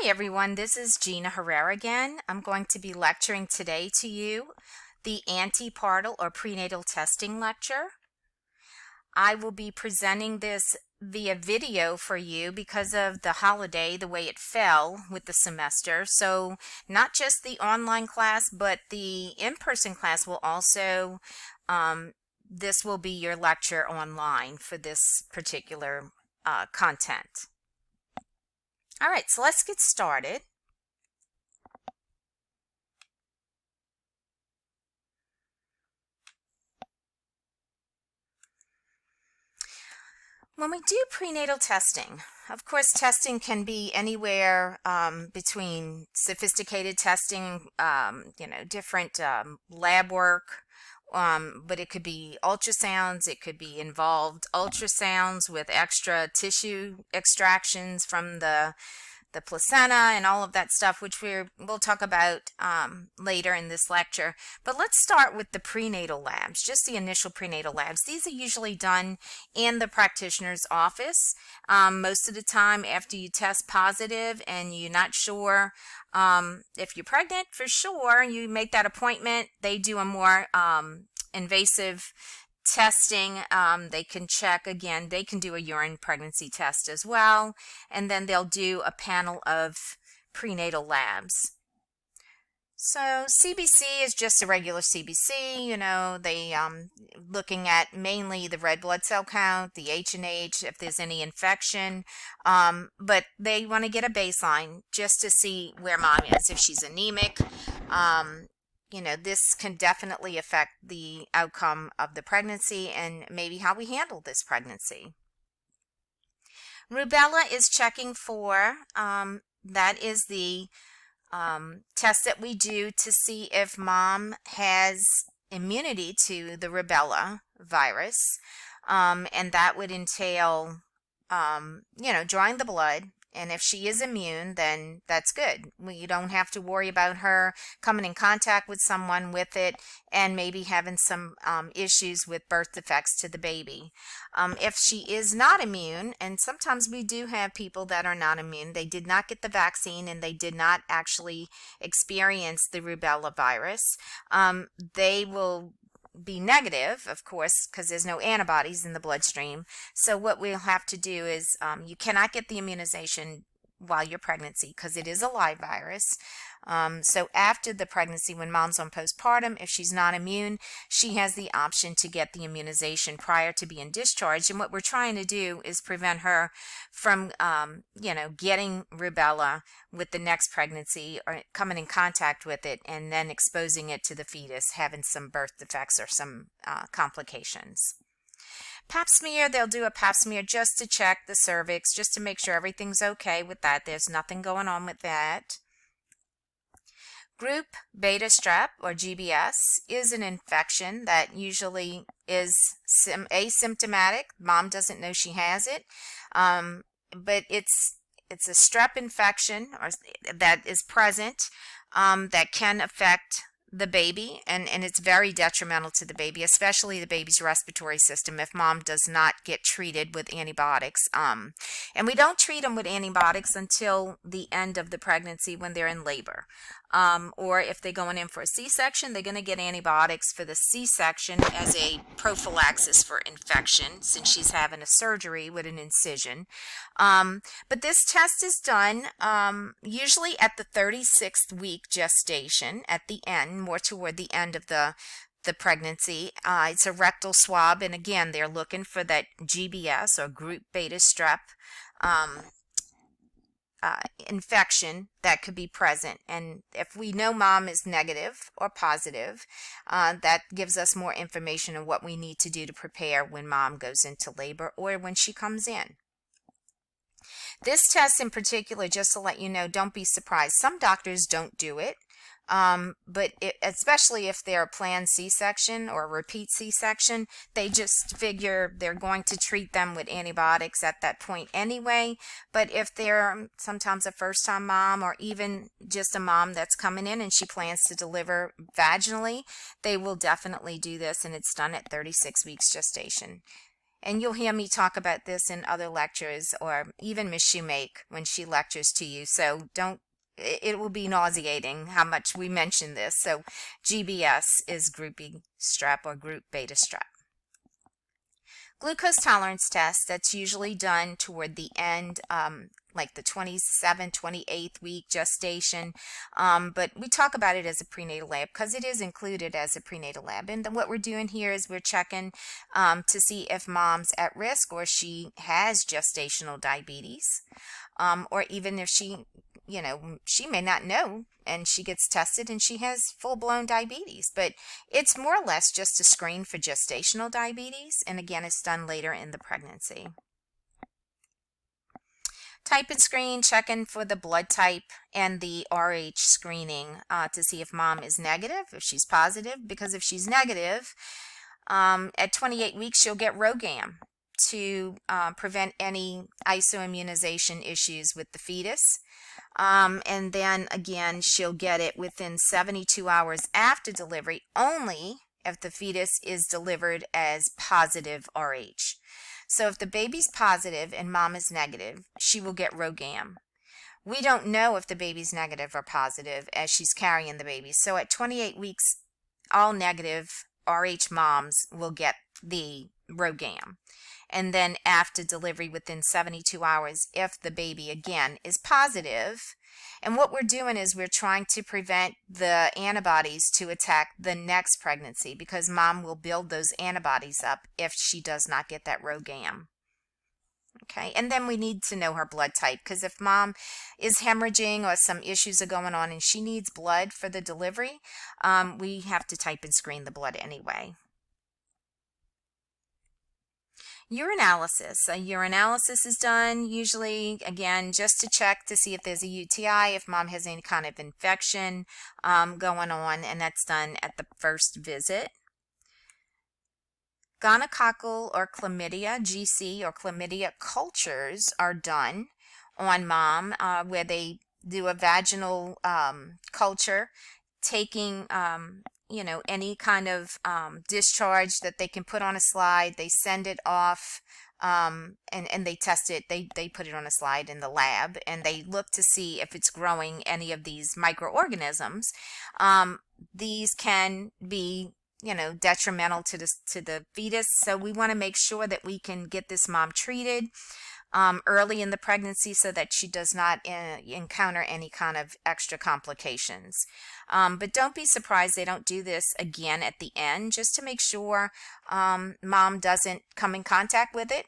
Hi everyone, this is Gina Herrera again. I'm going to be lecturing today to you the antepartum or prenatal testing lecture. I will be presenting this via video for you because of the holiday, the way it fell with the semester. So not just the online class, but the in-person class will also, this will be your lecture online for this particular content. All right, so let's get started. When we do prenatal testing, of course, testing can be anywhere between sophisticated testing, different lab work, but it could be ultrasounds, it could be involved ultrasounds with extra tissue extractions from the placenta and all of that stuff, which we'll talk about later in this lecture. But let's start with the prenatal labs, just the initial prenatal labs. These are usually done in the practitioner's office. Most of the time after you test positive and you're not sure if you're pregnant for sure, you make that appointment. They do a more invasive testing. They can check again, they can do a urine pregnancy test as well, and then they'll do a panel of prenatal labs. So CBC is just a regular CBC, they looking at mainly the red blood cell count, the H&H, if there's any infection, but they want to get a baseline just to see where mom is, if she's anemic. This can definitely affect the outcome of the pregnancy and maybe how we handle this pregnancy. Rubella is checking for, that is the test that we do to see if mom has immunity to the rubella virus. And that would entail, drawing the blood. And if she is immune, then that's good. You don't have to worry about her coming in contact with someone with it and maybe having some issues with birth defects to the baby. If she is not immune, and sometimes we do have people that are not immune, they did not get the vaccine and they did not actually experience the rubella virus, they will be negative, of course, because there's no antibodies in the bloodstream. So what we'll have to do is you cannot get the immunization while you're pregnancy because it is a live virus. So after the pregnancy, when mom's on postpartum, if she's not immune, she has the option to get the immunization prior to being discharged. And what we're trying to do is prevent her from, getting rubella with the next pregnancy or coming in contact with it and then exposing it to the fetus, having some birth defects or some complications. Pap smear, they'll do a pap smear just to check the cervix, just to make sure everything's okay with that. There's nothing going on with that. Group beta strep, or GBS, is an infection that usually is asymptomatic. Mom doesn't know she has it, but it's a strep infection that is present that can affect the baby, and it's very detrimental to the baby, especially the baby's respiratory system, if mom does not get treated with antibiotics. And we don't treat them with antibiotics until the end of the pregnancy when they're in labor. Or if they're going in for a C-section, they're going to get antibiotics for the C-section as a prophylaxis for infection, since she's having a surgery with an incision. But this test is done usually at the 36th week gestation, at the end, more toward the end of the pregnancy. It's a rectal swab, and again, they're looking for that GBS, or group beta strep infection that could be present. And if we know mom is negative or positive, that gives us more information on what we need to do to prepare when mom goes into labor or when she comes in. This test in particular, just to let you know, don't be surprised. Some doctors don't do it. But especially if they're a planned C-section or a repeat C-section, they just figure they're going to treat them with antibiotics at that point anyway. But if they're sometimes a first-time mom, or even just a mom that's coming in and she plans to deliver vaginally, they will definitely do this, and it's done at 36 weeks gestation. And you'll hear me talk about this in other lectures, or even Miss Shoemake when she lectures to you. So it will be nauseating how much we mention this. So GBS is group B strep or group beta strep. Glucose tolerance test, that's usually done toward the end, like the 27th, 28th week gestation. But we talk about it as a prenatal lab because it is included as a prenatal lab. And then what we're doing here is we're checking to see if mom's at risk or she has gestational diabetes, or even if she may not know and she gets tested and she has full-blown diabetes. But it's more or less just to screen for gestational diabetes. And again, it's done later in the pregnancy. Type and screen, checking for the blood type and the RH screening to see if mom is negative, if she's positive. Because if she's negative, at 28 weeks, she'll get RhoGAM to prevent any isoimmunization issues with the fetus. And then again, she'll get it within 72 hours after delivery, only if the fetus is delivered as positive RH. So if the baby's positive and mom is negative, she will get RhoGAM. We don't know if the baby's negative or positive as she's carrying the baby. So at 28 weeks, all negative RH moms will get the RhoGAM. And then after delivery, within 72 hours, if the baby again is positive. And what we're doing is we're trying to prevent the antibodies to attack the next pregnancy, because mom will build those antibodies up if she does not get that RhoGAM. Okay, and then we need to know her blood type, because if mom is hemorrhaging or some issues are going on and she needs blood for the delivery, we have to type and screen the blood anyway. Urinalysis. A urinalysis is done usually, again, just to check to see if there's a UTI, if mom has any kind of infection going on, and that's done at the first visit. Gonococcal or chlamydia, GC or chlamydia cultures are done on mom, where they do a vaginal culture, taking any kind of discharge that they can put on a slide. They send it off and they test it. They put it on a slide in the lab, and they look to see if it's growing any of these microorganisms. These can be detrimental to the fetus. So we want to make sure that we can get this mom treated early in the pregnancy so that she does not encounter any kind of extra complications. But don't be surprised they don't do this again at the end, just to make sure mom doesn't come in contact with it.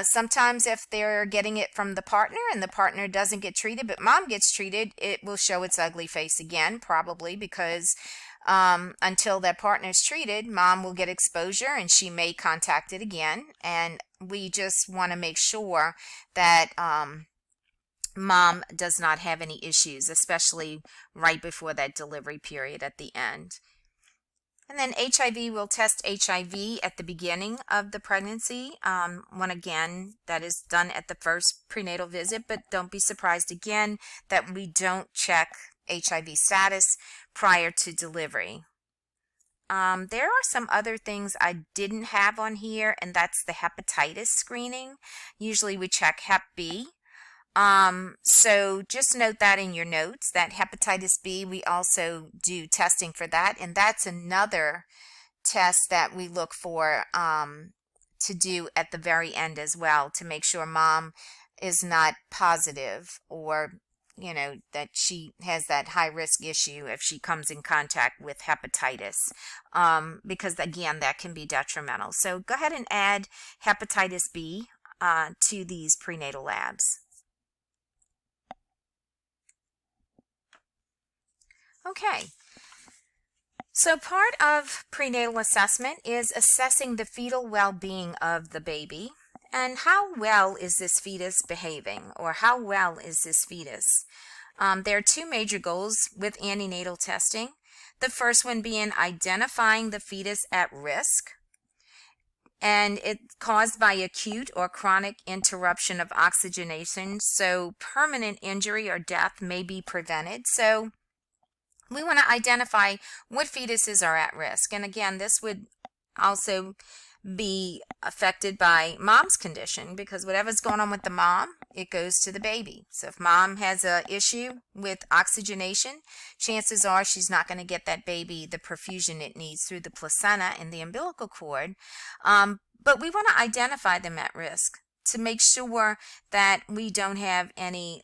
Sometimes if they're getting it from the partner and the partner doesn't get treated, but mom gets treated, it will show its ugly face again, probably because until that partner is treated, mom will get exposure and she may contact it again. And we just want to make sure that mom does not have any issues, especially right before that delivery period at the end. And then HIV, we'll test HIV at the beginning of the pregnancy. When again, that is done at the first prenatal visit, but don't be surprised again that we don't check HIV status prior to delivery. There are some other things I didn't have on here, and that's the hepatitis screening. Usually we check Hep B. So just note that in your notes, that hepatitis B, we also do testing for that. And that's another test that we look for to do at the very end as well, to make sure mom is not positive, or that she has that high risk issue if she comes in contact with hepatitis, because again, that can be detrimental. So go ahead and add hepatitis B to these prenatal labs. Okay, so part of prenatal assessment is assessing the fetal well-being of the baby. And how well is this fetus behaving, or how well is this fetus? There are two major goals with antenatal testing. The first one being identifying the fetus at risk, and it's caused by acute or chronic interruption of oxygenation, so permanent injury or death may be prevented. So we want to identify what fetuses are at risk. And again, this would also be affected by mom's condition, because whatever's going on with the mom, it goes to the baby. So if mom has a issue with oxygenation, chances are she's not going to get that baby the perfusion it needs through the placenta and the umbilical cord. But we want to identify them at risk to make sure that we don't have any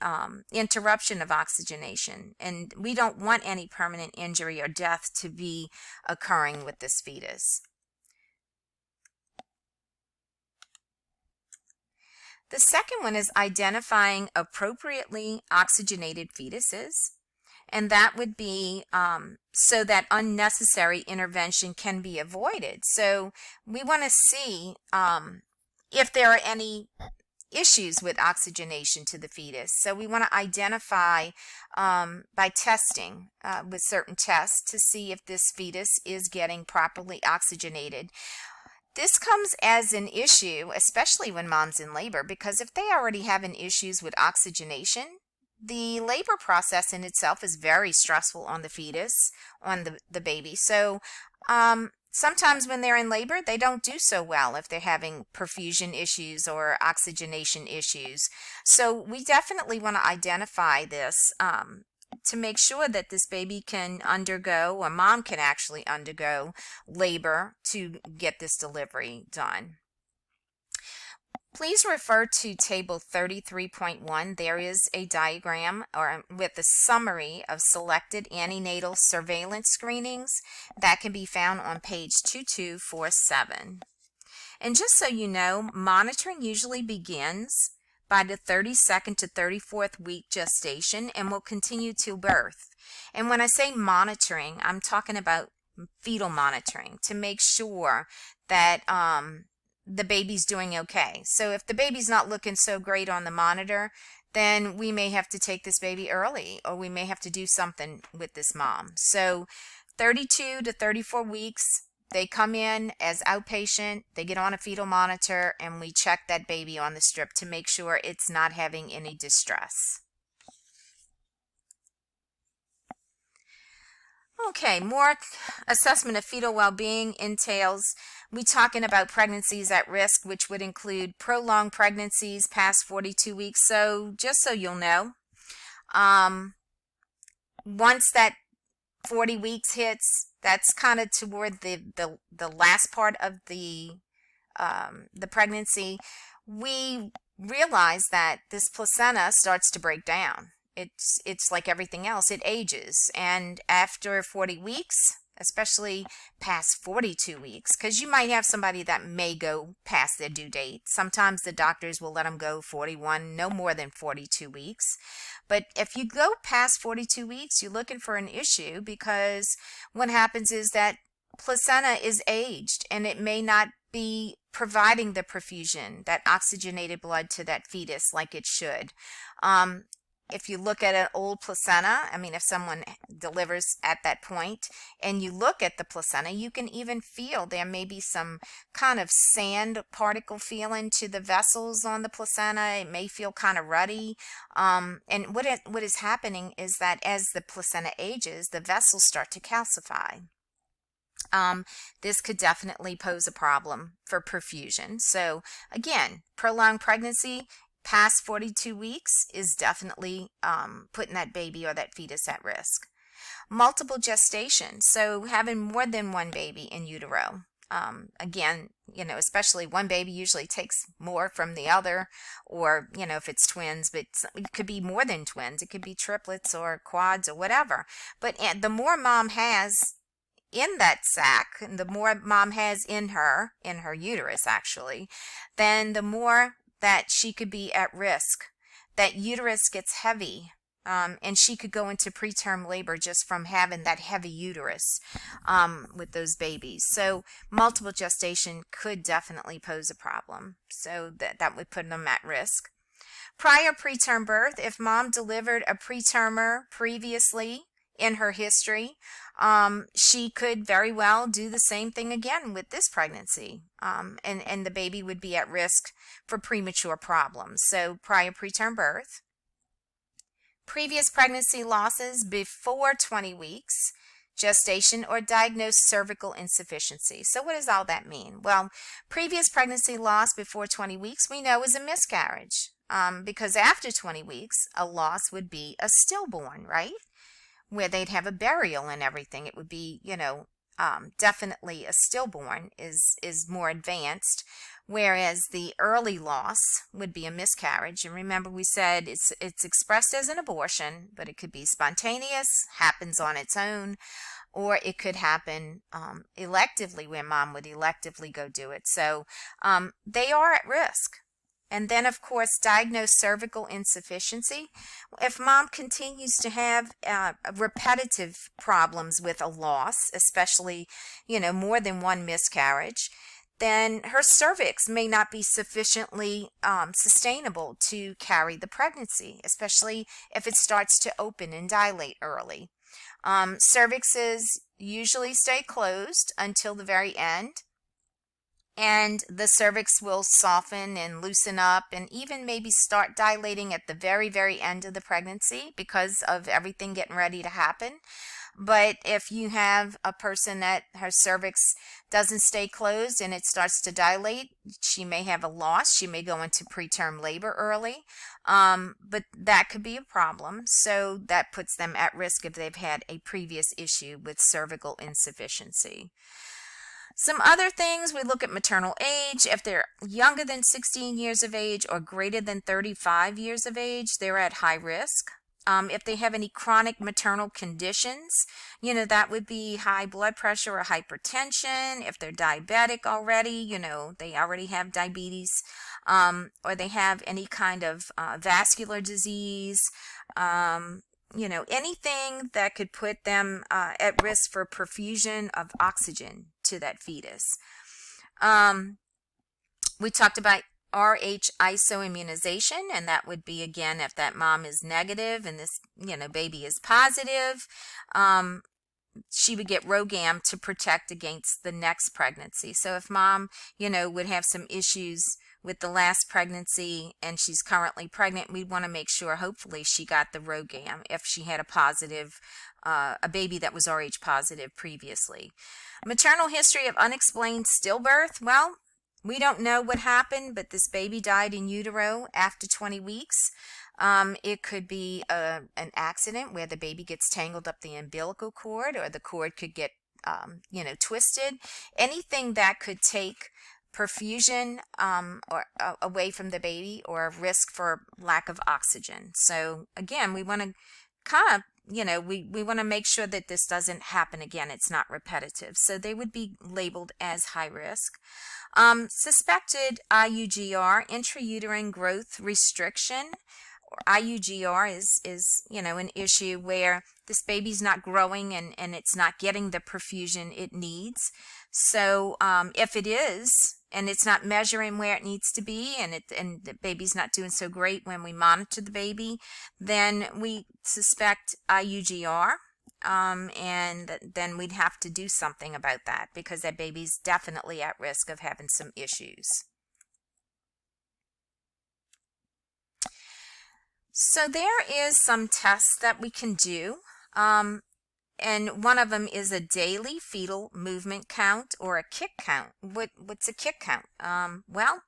interruption of oxygenation, and we don't want any permanent injury or death to be occurring with this fetus. The second one is identifying appropriately oxygenated fetuses, and that would be so that unnecessary intervention can be avoided. So we want to see if there are any issues with oxygenation to the fetus. So we want to identify by testing with certain tests to see if this fetus is getting properly oxygenated. This comes as an issue, especially when mom's in labor, because if they already have an issues with oxygenation, the labor process in itself is very stressful on the fetus, on the baby. So sometimes when they're in labor, they don't do so well if they're having perfusion issues or oxygenation issues. So we definitely want to identify this to make sure that this baby can undergo, or mom can actually undergo, labor to get this delivery done. Please refer to table 33.1. There is a diagram with a summary of selected antenatal surveillance screenings that can be found on page 2247. And just so you know, monitoring usually begins by the 32nd to 34th week gestation and will continue till birth. And when I say monitoring, I'm talking about fetal monitoring to make sure that the baby's doing okay. So if the baby's not looking so great on the monitor, then we may have to take this baby early, or we may have to do something with this mom. So 32 to 34 weeks, they come in as outpatient, they get on a fetal monitor, and we check that baby on the strip to make sure it's not having any distress. Okay, more assessment of fetal well-being entails we talking about pregnancies at risk, which would include prolonged pregnancies past 42 weeks. So just so you'll know, once that 40 weeks hits, that's kind of toward the last part of the pregnancy. We realize that this placenta starts to break down. It's like everything else, it ages, and after 40 weeks, especially past 42 weeks, because you might have somebody that may go past their due date. Sometimes the doctors will let them go 41, no more than 42 weeks. But if you go past 42 weeks, you're looking for an issue, because what happens is that placenta is aged and it may not be providing the perfusion, that oxygenated blood to that fetus like it should. If you look at an old placenta, I mean, if someone delivers at that point and you look at the placenta, you can even feel there may be some kind of sand particle feeling to the vessels on the placenta. It may feel kind of ruddy. And what is happening is that as the placenta ages, the vessels start to calcify. This could definitely pose a problem for perfusion. So again, prolonged pregnancy past 42 weeks is definitely putting that baby or that fetus at risk. Multiple gestation, so having more than one baby in utero. Again, especially one baby usually takes more from the other, or, if it's twins, but it could be more than twins. It could be triplets or quads or whatever. But the more mom has in that sac, and the more mom has in her uterus actually, then the more that she could be at risk. That uterus gets heavy, and she could go into preterm labor just from having that heavy uterus with those babies. So multiple gestation could definitely pose a problem. So that would put them at risk. Prior preterm birth, if mom delivered a pretermer previously in her history, she could very well do the same thing again with this pregnancy, and the baby would be at risk for premature problems. So prior preterm birth. Previous pregnancy losses before 20 weeks. gestation, or diagnosed cervical insufficiency. So what does all that mean? Well, previous pregnancy loss before 20 weeks we know is a miscarriage, because after 20 weeks, a loss would be a stillborn, right? Where they'd have a burial and everything. It would be, definitely a stillborn is more advanced, whereas the early loss would be a miscarriage. And remember, we said it's expressed as an abortion, but it could be spontaneous, happens on its own, or it could happen electively, where mom would electively go do it. So they are at risk. And then, of course, diagnosed cervical insufficiency. If mom continues to have repetitive problems with a loss, especially, more than one miscarriage, then her cervix may not be sufficiently sustainable to carry the pregnancy, especially if it starts to open and dilate early. Cervixes usually stay closed until the very end, and the cervix will soften and loosen up and even maybe start dilating at the very, very end of the pregnancy because of everything getting ready to happen. But if you have a person that her cervix doesn't stay closed and it starts to dilate, she may have a loss. She may go into preterm labor early, but that could be a problem. So that puts them at risk if they've had a previous issue with cervical insufficiency. Some other things, we look at maternal age. If they're younger than 16 years of age or greater than 35 years of age, they're at high risk. If they have any chronic maternal conditions, that would be high blood pressure or hypertension. If they're diabetic already, they already have diabetes, or they have any kind of vascular disease, anything that could put them at risk for perfusion of oxygen to that fetus. We talked about Rh isoimmunization, and that would be, again, if that mom is negative and this baby is positive, she would get RhoGAM to protect against the next pregnancy. So if mom would have some issues with the last pregnancy and she's currently pregnant, we want to make sure hopefully she got the RhoGAM if she had a baby that was Rh positive previously. Maternal history of unexplained stillbirth. Well, we don't know what happened, but this baby died in utero after 20 weeks. It could be an accident where the baby gets tangled up the umbilical cord, or the cord could get, twisted. Anything that could take perfusion or away from the baby, or a risk for lack of oxygen. So again, we want to kind of, we want to make sure that this doesn't happen again. It's not repetitive. So they would be labeled as high risk. Suspected IUGR, intrauterine growth restriction. IUGR is an issue where this baby's not growing and it's not getting the perfusion it needs. So if it is, and it's not measuring where it needs to be, and the baby's not doing so great when we monitor the baby, then we suspect IUGR, and then we'd have to do something about that, because that baby's definitely at risk of having some issues. So there is some tests that we can do, and one of them is a daily fetal movement count, or a kick count. What's a kick count? Well,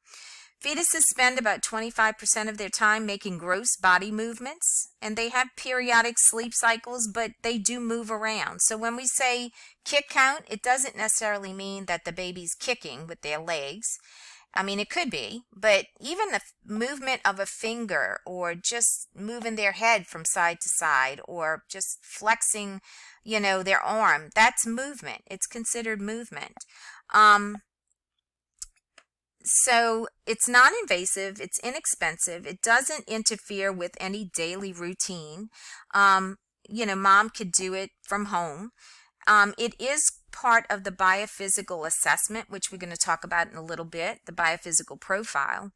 fetuses spend about 25% of their time making gross body movements, and they have periodic sleep cycles, but they do move around. So when we say kick count, it doesn't necessarily mean that the baby's kicking with their legs. I mean, it could be, but even the movement of a finger, or just moving their head from side to side, or just flexing, their arm, that's movement. It's considered movement. So it's non-invasive, it's inexpensive, it doesn't interfere with any daily routine. Mom could do it from home. It is part of the biophysical assessment, which we're going to talk about in a little bit, the biophysical profile.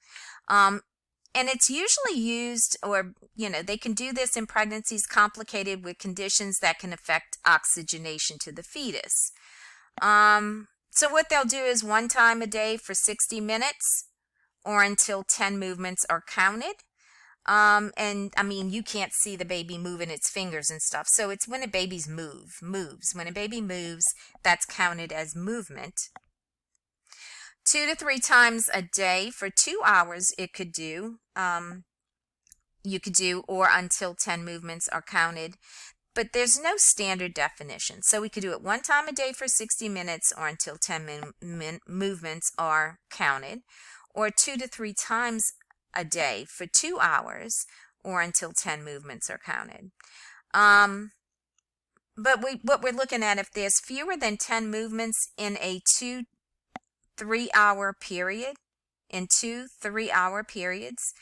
And it's usually used, or, they can do this in pregnancies complicated with conditions that can affect oxygenation to the fetus. So what they'll do is 1 time a day for 60 minutes, or until 10 movements are counted. And I mean, you can't see the baby moving its fingers and stuff. So it's when a baby's moves. When a baby moves, that's counted as movement. 2 to 3 times a day for 2 hours it could do. You could do, or until 10 movements are counted. But there's no standard definition. So we could do it 1 time a day for 60 minutes or until 10 movements are counted, or 2 to 3 times a day for 2 hours or until 10 movements are counted. But what we're looking at, if there's fewer than 10 movements in a 2-3 hour period, in 2-3 hour periods,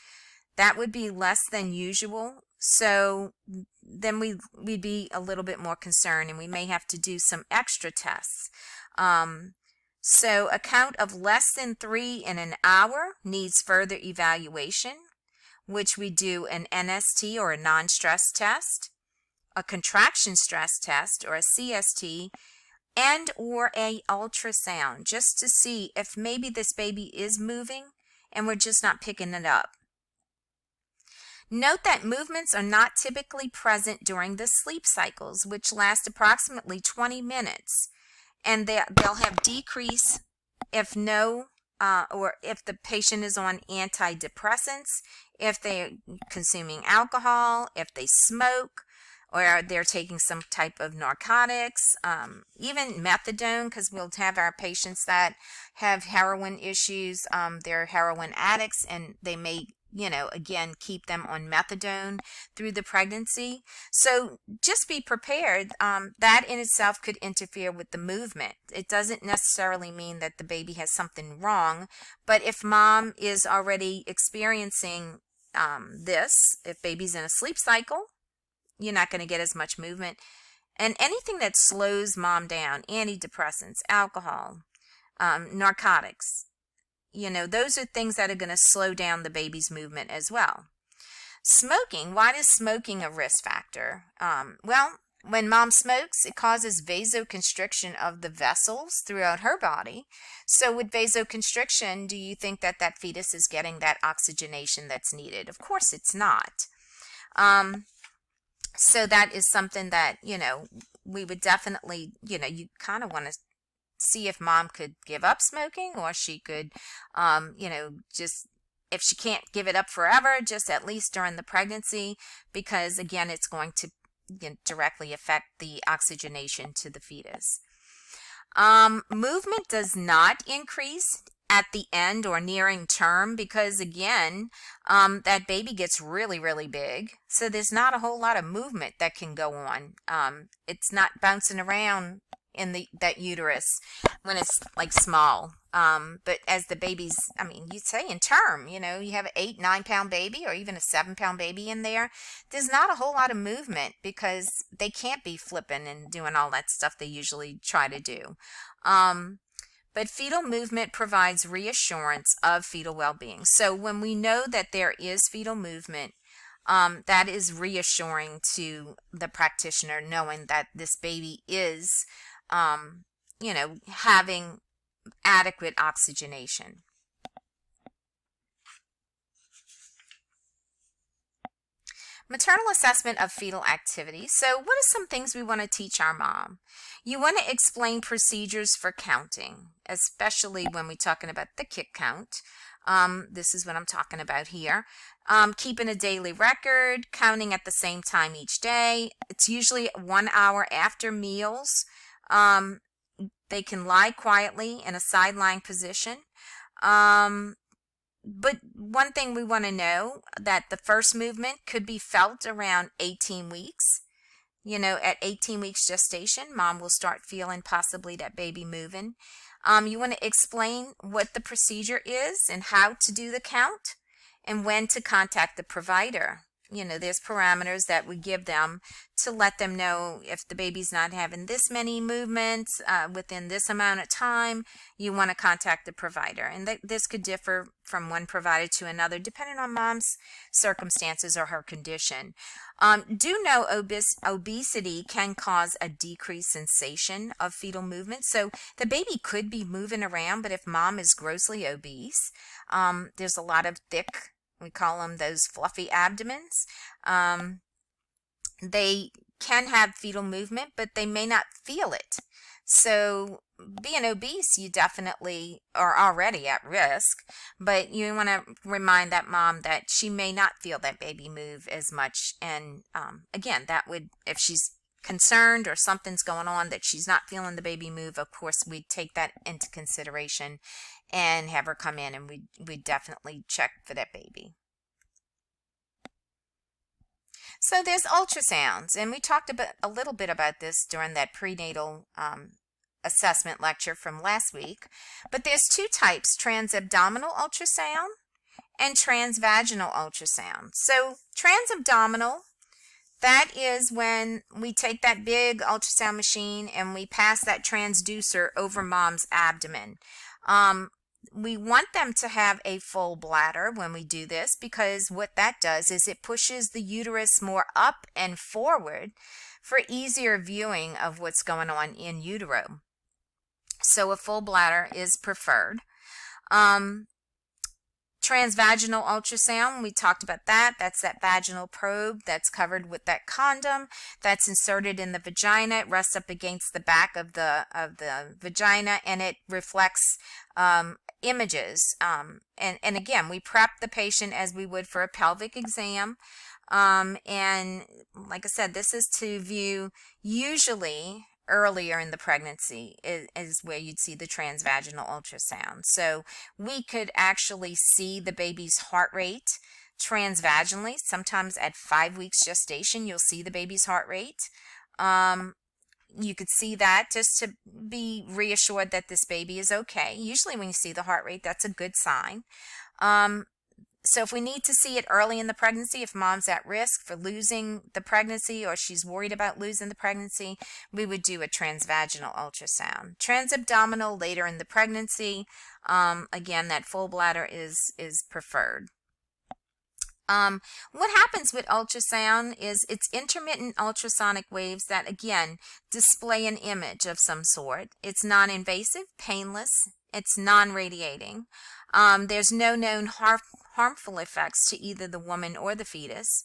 that would be less than usual. So then we'd be a little bit more concerned, and we may have to do some extra tests. So a count of less than 3 in an hour needs further evaluation, which we do an NST or a non-stress test, a contraction stress test or a CST, and or a ultrasound, just to see if maybe this baby is moving and we're just not picking it up. Note that movements are not typically present during the sleep cycles, which last approximately 20 minutes, and they'll have decrease if or if the patient is on antidepressants, if they're consuming alcohol, if they smoke, or they're taking some type of narcotics, even methadone, because we'll have our patients that have heroin issues. They're heroin addicts, and they may, again, keep them on methadone through the pregnancy. So just be prepared. That in itself could interfere with the movement. It doesn't necessarily mean that the baby has something wrong, but if mom is already experiencing if baby's in a sleep cycle, you're not going to get as much movement. And anything that slows mom down, antidepressants, alcohol, narcotics, those are things that are going to slow down the baby's movement as well. Smoking, why is smoking a risk factor? Well, when mom smokes, it causes vasoconstriction of the vessels throughout her body. So with vasoconstriction, do you think that fetus is getting that oxygenation that's needed? Of course it's not. So that is something that, we would definitely, you kind of want to see if mom could give up smoking, or she could, just, if she can't give it up forever, just at least during the pregnancy, because again, it's going to directly affect the oxygenation to the fetus. Movement does not increase at the end or nearing term, because again, that baby gets really, really big. So there's not a whole lot of movement that can go on. It's not bouncing around in that uterus when it's like small. But as the baby's, you'd say in term, you have an 8-9 pound baby or even a 7 pound baby in there, there's not a whole lot of movement because they can't be flipping and doing all that stuff they usually try to do. But fetal movement provides reassurance of fetal well-being. So when we know that there is fetal movement, that is reassuring to the practitioner, knowing that this baby is, having adequate oxygenation. Maternal assessment of fetal activity. So what are some things we want to teach our mom? You want to explain procedures for counting, especially when we're talking about the kick count. This is what I'm talking about here. Keeping a daily record, counting at the same time each day. It's usually 1 hour after meals. They can lie quietly in a side-lying position. But one thing we want to know, that the first movement could be felt around 18 weeks. At 18 weeks gestation, mom will start feeling possibly that baby moving. You want to explain what the procedure is and how to do the count and when to contact the provider. There's parameters that we give them to let them know if the baby's not having this many movements within this amount of time, you want to contact the provider. And this could differ from one provider to another depending on mom's circumstances or her condition. Do know obesity can cause a decreased sensation of fetal movement. So the baby could be moving around, but if mom is grossly obese, there's a lot of thick We call them those fluffy abdomens. They can have fetal movement, but they may not feel it. So being obese, you definitely are already at risk, but you want to remind that mom that she may not feel that baby move as much. And again, that would, if she's concerned or something's going on that she's not feeling the baby move, of course, we'd take that into consideration and have her come in, and we'd definitely check for that baby. So there's ultrasounds, and we talked about a little bit about this during that prenatal assessment lecture from last week. But there's two types: transabdominal ultrasound and transvaginal ultrasound. So transabdominal, that is when we take that big ultrasound machine and we pass that transducer over mom's abdomen. We want them to have a full bladder when we do this, because what that does is it pushes the uterus more up and forward for easier viewing of what's going on in utero. So a full bladder is preferred. Transvaginal ultrasound, we talked about that. That's that vaginal probe that's covered with that condom that's inserted in the vagina. It rests up against the back of the vagina, and it reflects images. And again, we prep the patient as we would for a pelvic exam. And like I said, this is to view usually earlier in the pregnancy is where you'd see the transvaginal ultrasound. So we could actually see the baby's heart rate transvaginally. Sometimes at 5 weeks gestation, you'll see the baby's heart rate. You could see that just to be reassured that this baby is okay. Usually when you see the heart rate, that's a good sign. So if we need to see it early in the pregnancy, if mom's at risk for losing the pregnancy or she's worried about losing the pregnancy, we would do a transvaginal ultrasound. Transabdominal later in the pregnancy, again, that full bladder is preferred. What happens with ultrasound is it's intermittent ultrasonic waves that, again, display an image of some sort. It's non-invasive, painless, it's non-radiating. There's no known harmful effects to either the woman or the fetus.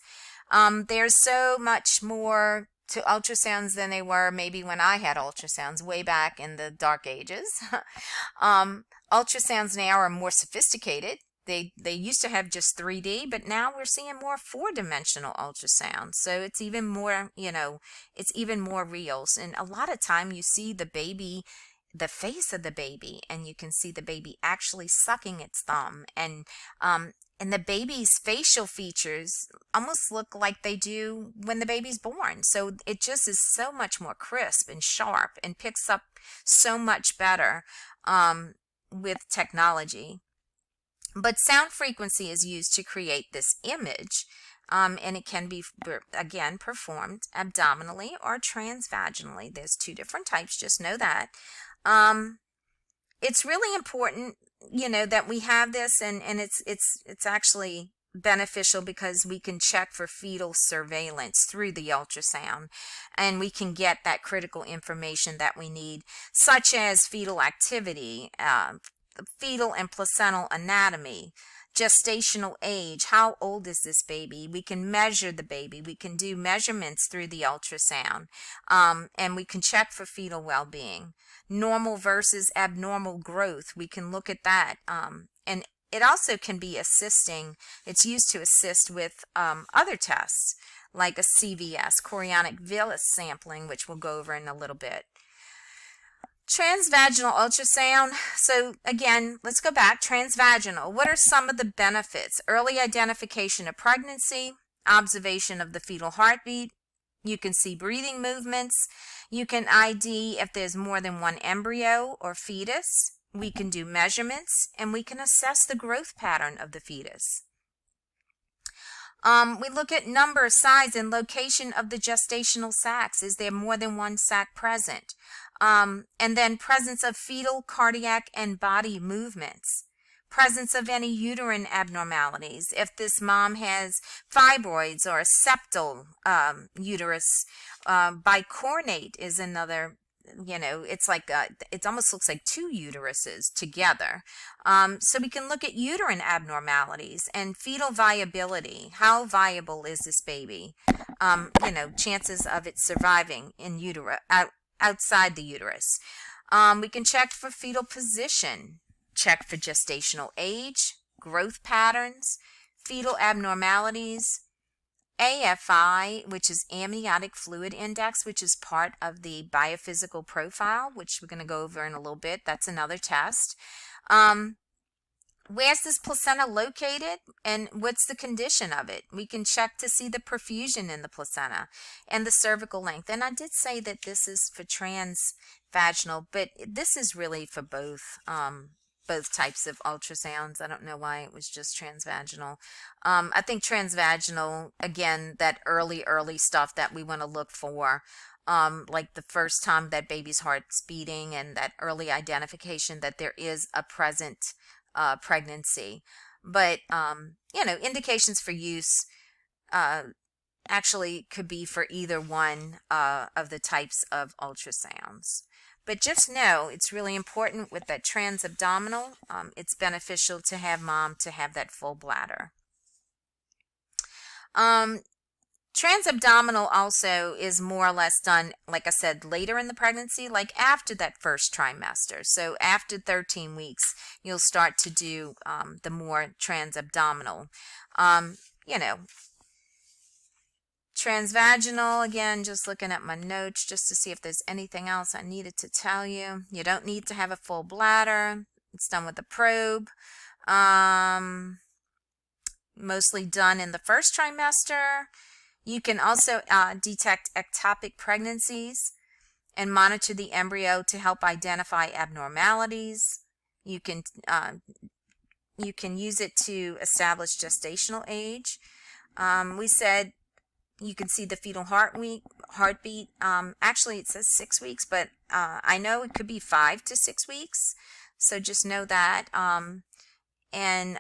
There's so much more to ultrasounds than they were maybe when I had ultrasounds way back in the dark ages. Ultrasounds now are more sophisticated. They used to have just 3D, but now we're seeing more 4-dimensional ultrasound. So it's even more, it's even more real. And a lot of time you see the baby, the face of the baby, and you can see the baby actually sucking its thumb, and the baby's facial features almost look like they do when the baby's born. So it just is so much more crisp and sharp and picks up so much better with technology. But sound frequency is used to create this image, and it can be, again, performed abdominally or transvaginally. There's 2 different types, just know that. It's really important, that we have this, and it's actually beneficial because we can check for fetal surveillance through the ultrasound, and we can get that critical information that we need, such as fetal activity, fetal and placental anatomy, gestational age, how old is this baby? We can measure the baby. We can do measurements through the ultrasound, and we can check for fetal well-being. Normal versus abnormal growth, we can look at that. And it also can be assisting. It's used to assist with other tests, like a CVS, chorionic villus sampling, which we'll go over in a little bit. Transvaginal ultrasound. So again, let's go back. Transvaginal. What are some of the benefits? Early identification of pregnancy, observation of the fetal heartbeat. You can see breathing movements. You can ID if there's more than one embryo or fetus. We can do measurements, and we can assess the growth pattern of the fetus. We look at number, size, and location of the gestational sacs. Is there more than one sac present? And then presence of fetal, cardiac, and body movements. Presence of any uterine abnormalities. If this mom has fibroids or a septal uterus, bicornate is another it's like it almost looks like two uteruses together. So we can look at uterine abnormalities and fetal viability. How viable is this baby? Chances of it surviving in outside the uterus. We can check for fetal position, check for gestational age, growth patterns, fetal abnormalities, AFI, which is amniotic fluid index, which is part of the biophysical profile, which we're going to go over in a little bit. That's another test. Where's this placenta located and what's the condition of it? We can check to see the perfusion in the placenta and the cervical length. And I did say that this is for transvaginal, but this is really for both types of ultrasounds. I don't know why it was just transvaginal. I think transvaginal, again, that early stuff that we want to look for, like the first time that baby's heart's beating and that early identification that there is a present pregnancy. But, indications for use actually could be for either one of the types of ultrasounds. But just know it's really important with that transabdominal. It's beneficial to have mom to have that full bladder. Transabdominal also is more or less done, like I said, later in the pregnancy, like after that first trimester. So after 13 weeks, you'll start to do the more transabdominal. Transvaginal, again, just looking at my notes just to see if there's anything else I needed to tell you. You don't need to have a full bladder. It's done with a probe. Mostly done in the first trimester. You can also detect ectopic pregnancies and monitor the embryo to help identify abnormalities. You can use it to establish gestational age. We said you can see the fetal heartbeat. Actually, it says 6 weeks, but I know it could be 5 to 6 weeks. So just know that. And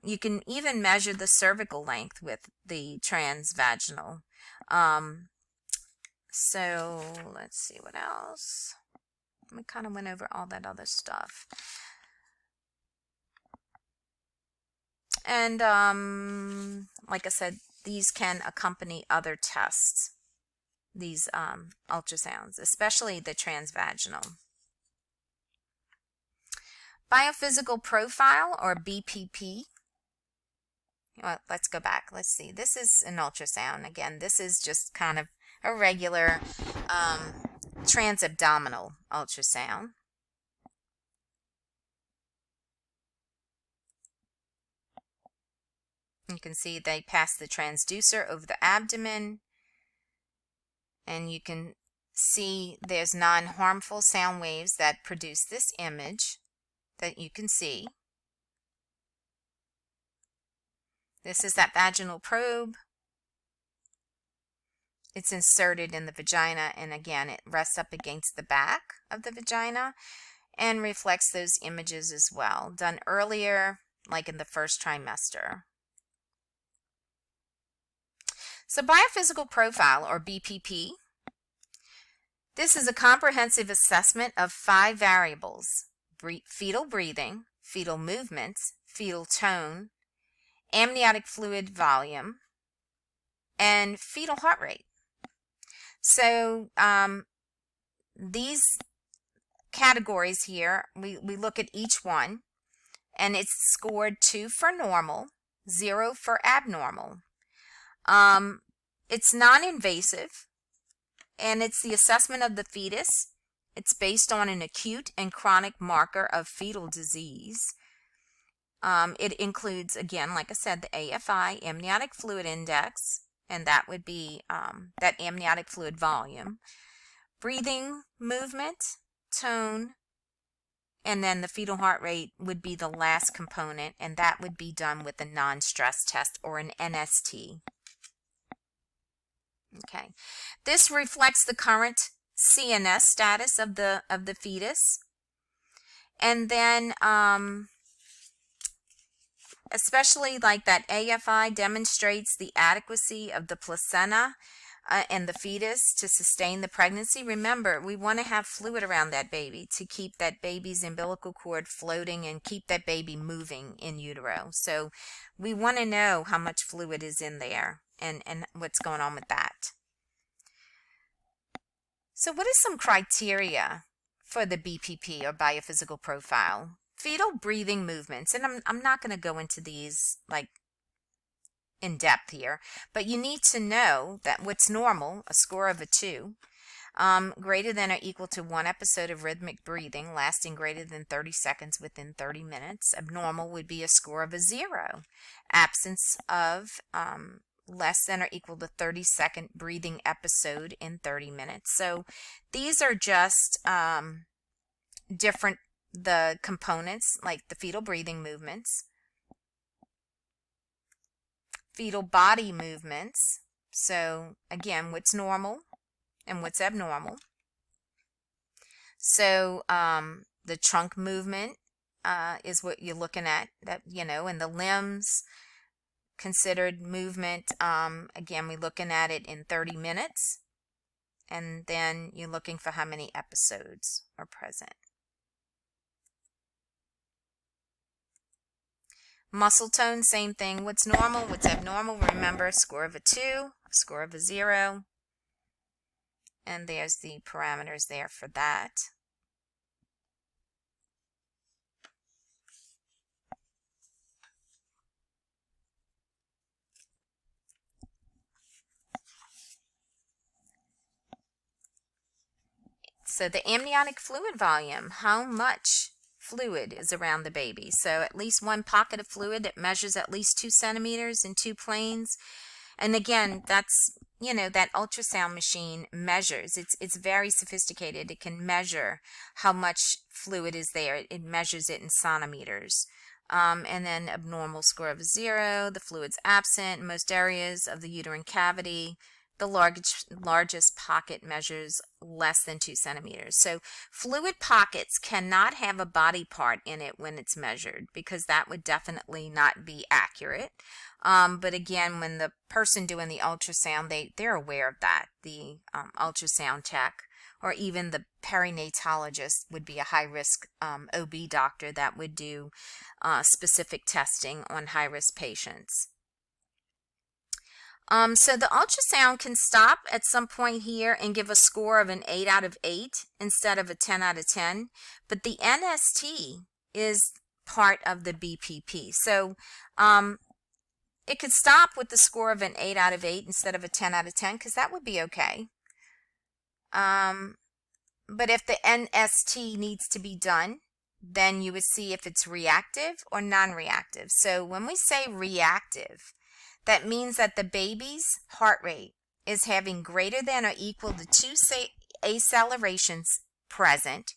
you can even measure the cervical length with the transvaginal. So let's see what else. We kind of went over all that other stuff. And like I said, these can accompany other tests, these ultrasounds, especially the transvaginal. Biophysical profile, or BPP. Well, let's go back. Let's see. This is an ultrasound. Again, this is just kind of a regular transabdominal ultrasound. You can see they pass the transducer over the abdomen, and you can see there's non-harmful sound waves that produce this image that you can see. This is that vaginal probe. It's inserted in the vagina, and again, it rests up against the back of the vagina and reflects those images as well, done earlier, like in the first trimester. So biophysical profile, or BPP, this is a comprehensive assessment of 5 variables: fetal breathing, fetal movements, fetal tone, amniotic fluid volume, and fetal heart rate. So these categories here, we look at each one, and it's scored 2 for normal, 0 for abnormal. It's non-invasive, and it's the assessment of the fetus. It's based on an acute and chronic marker of fetal disease. It includes, again, like I said, the AFI, amniotic fluid index, and that would be that amniotic fluid volume, breathing, movement, tone, and then the fetal heart rate would be the last component, and that would be done with a non-stress test, or an NST. Okay, this reflects the current CNS status of the fetus, and then especially like that AFI demonstrates the adequacy of the placenta and the fetus to sustain the pregnancy. Remember, we want to have fluid around that baby to keep that baby's umbilical cord floating and keep that baby moving in utero. So we want to know how much fluid is in there and what's going on with that. So what is some criteria for the BPP or biophysical profile? Fetal breathing movements, and I'm not going to go into these like in depth here, but you need to know that what's normal, a score of a 2, greater than or equal to 1 episode of rhythmic breathing lasting greater than 30 seconds within 30 minutes. Abnormal would be a score of a 0. Absence of less than or equal to 30-second breathing episode in 30 minutes. So these are just different, the components like the fetal breathing movements, fetal body movements. So again, what's normal and what's abnormal. So the trunk movement is what you're looking at, that, and the limbs considered movement. Again, we're looking at it in 30 minutes, and then you're looking for how many episodes are present. Muscle tone, same thing. What's normal, what's abnormal? Remember, score of a 2, a score of a 0. And there's the parameters there for that. So the amniotic fluid volume, how much fluid is around the baby? So at least one pocket of fluid that measures at least 2 centimeters in 2 planes. And again, that's, that ultrasound machine measures. It's very sophisticated. It can measure how much fluid is there. It measures it in centimeters. And then abnormal, score of 0. The fluid's absent in most areas of the uterine cavity. The largest pocket measures less than 2 centimeters. So fluid pockets cannot have a body part in it when it's measured, because that would definitely not be accurate. But again, when the person doing the ultrasound, they're aware of that. The ultrasound tech or even the perinatologist would be a high-risk OB doctor that would do specific testing on high-risk patients. So the ultrasound can stop at some point here and give a score of an 8 out of 8 instead of a 10 out of 10. But the NST is part of the BPP. So it could stop with the score of an 8 out of 8 instead of a 10 out of 10, because that would be okay. But if the NST needs to be done, then you would see if it's reactive or non-reactive. So when we say reactive, that means that the baby's heart rate is having greater than or equal to 2 accelerations present,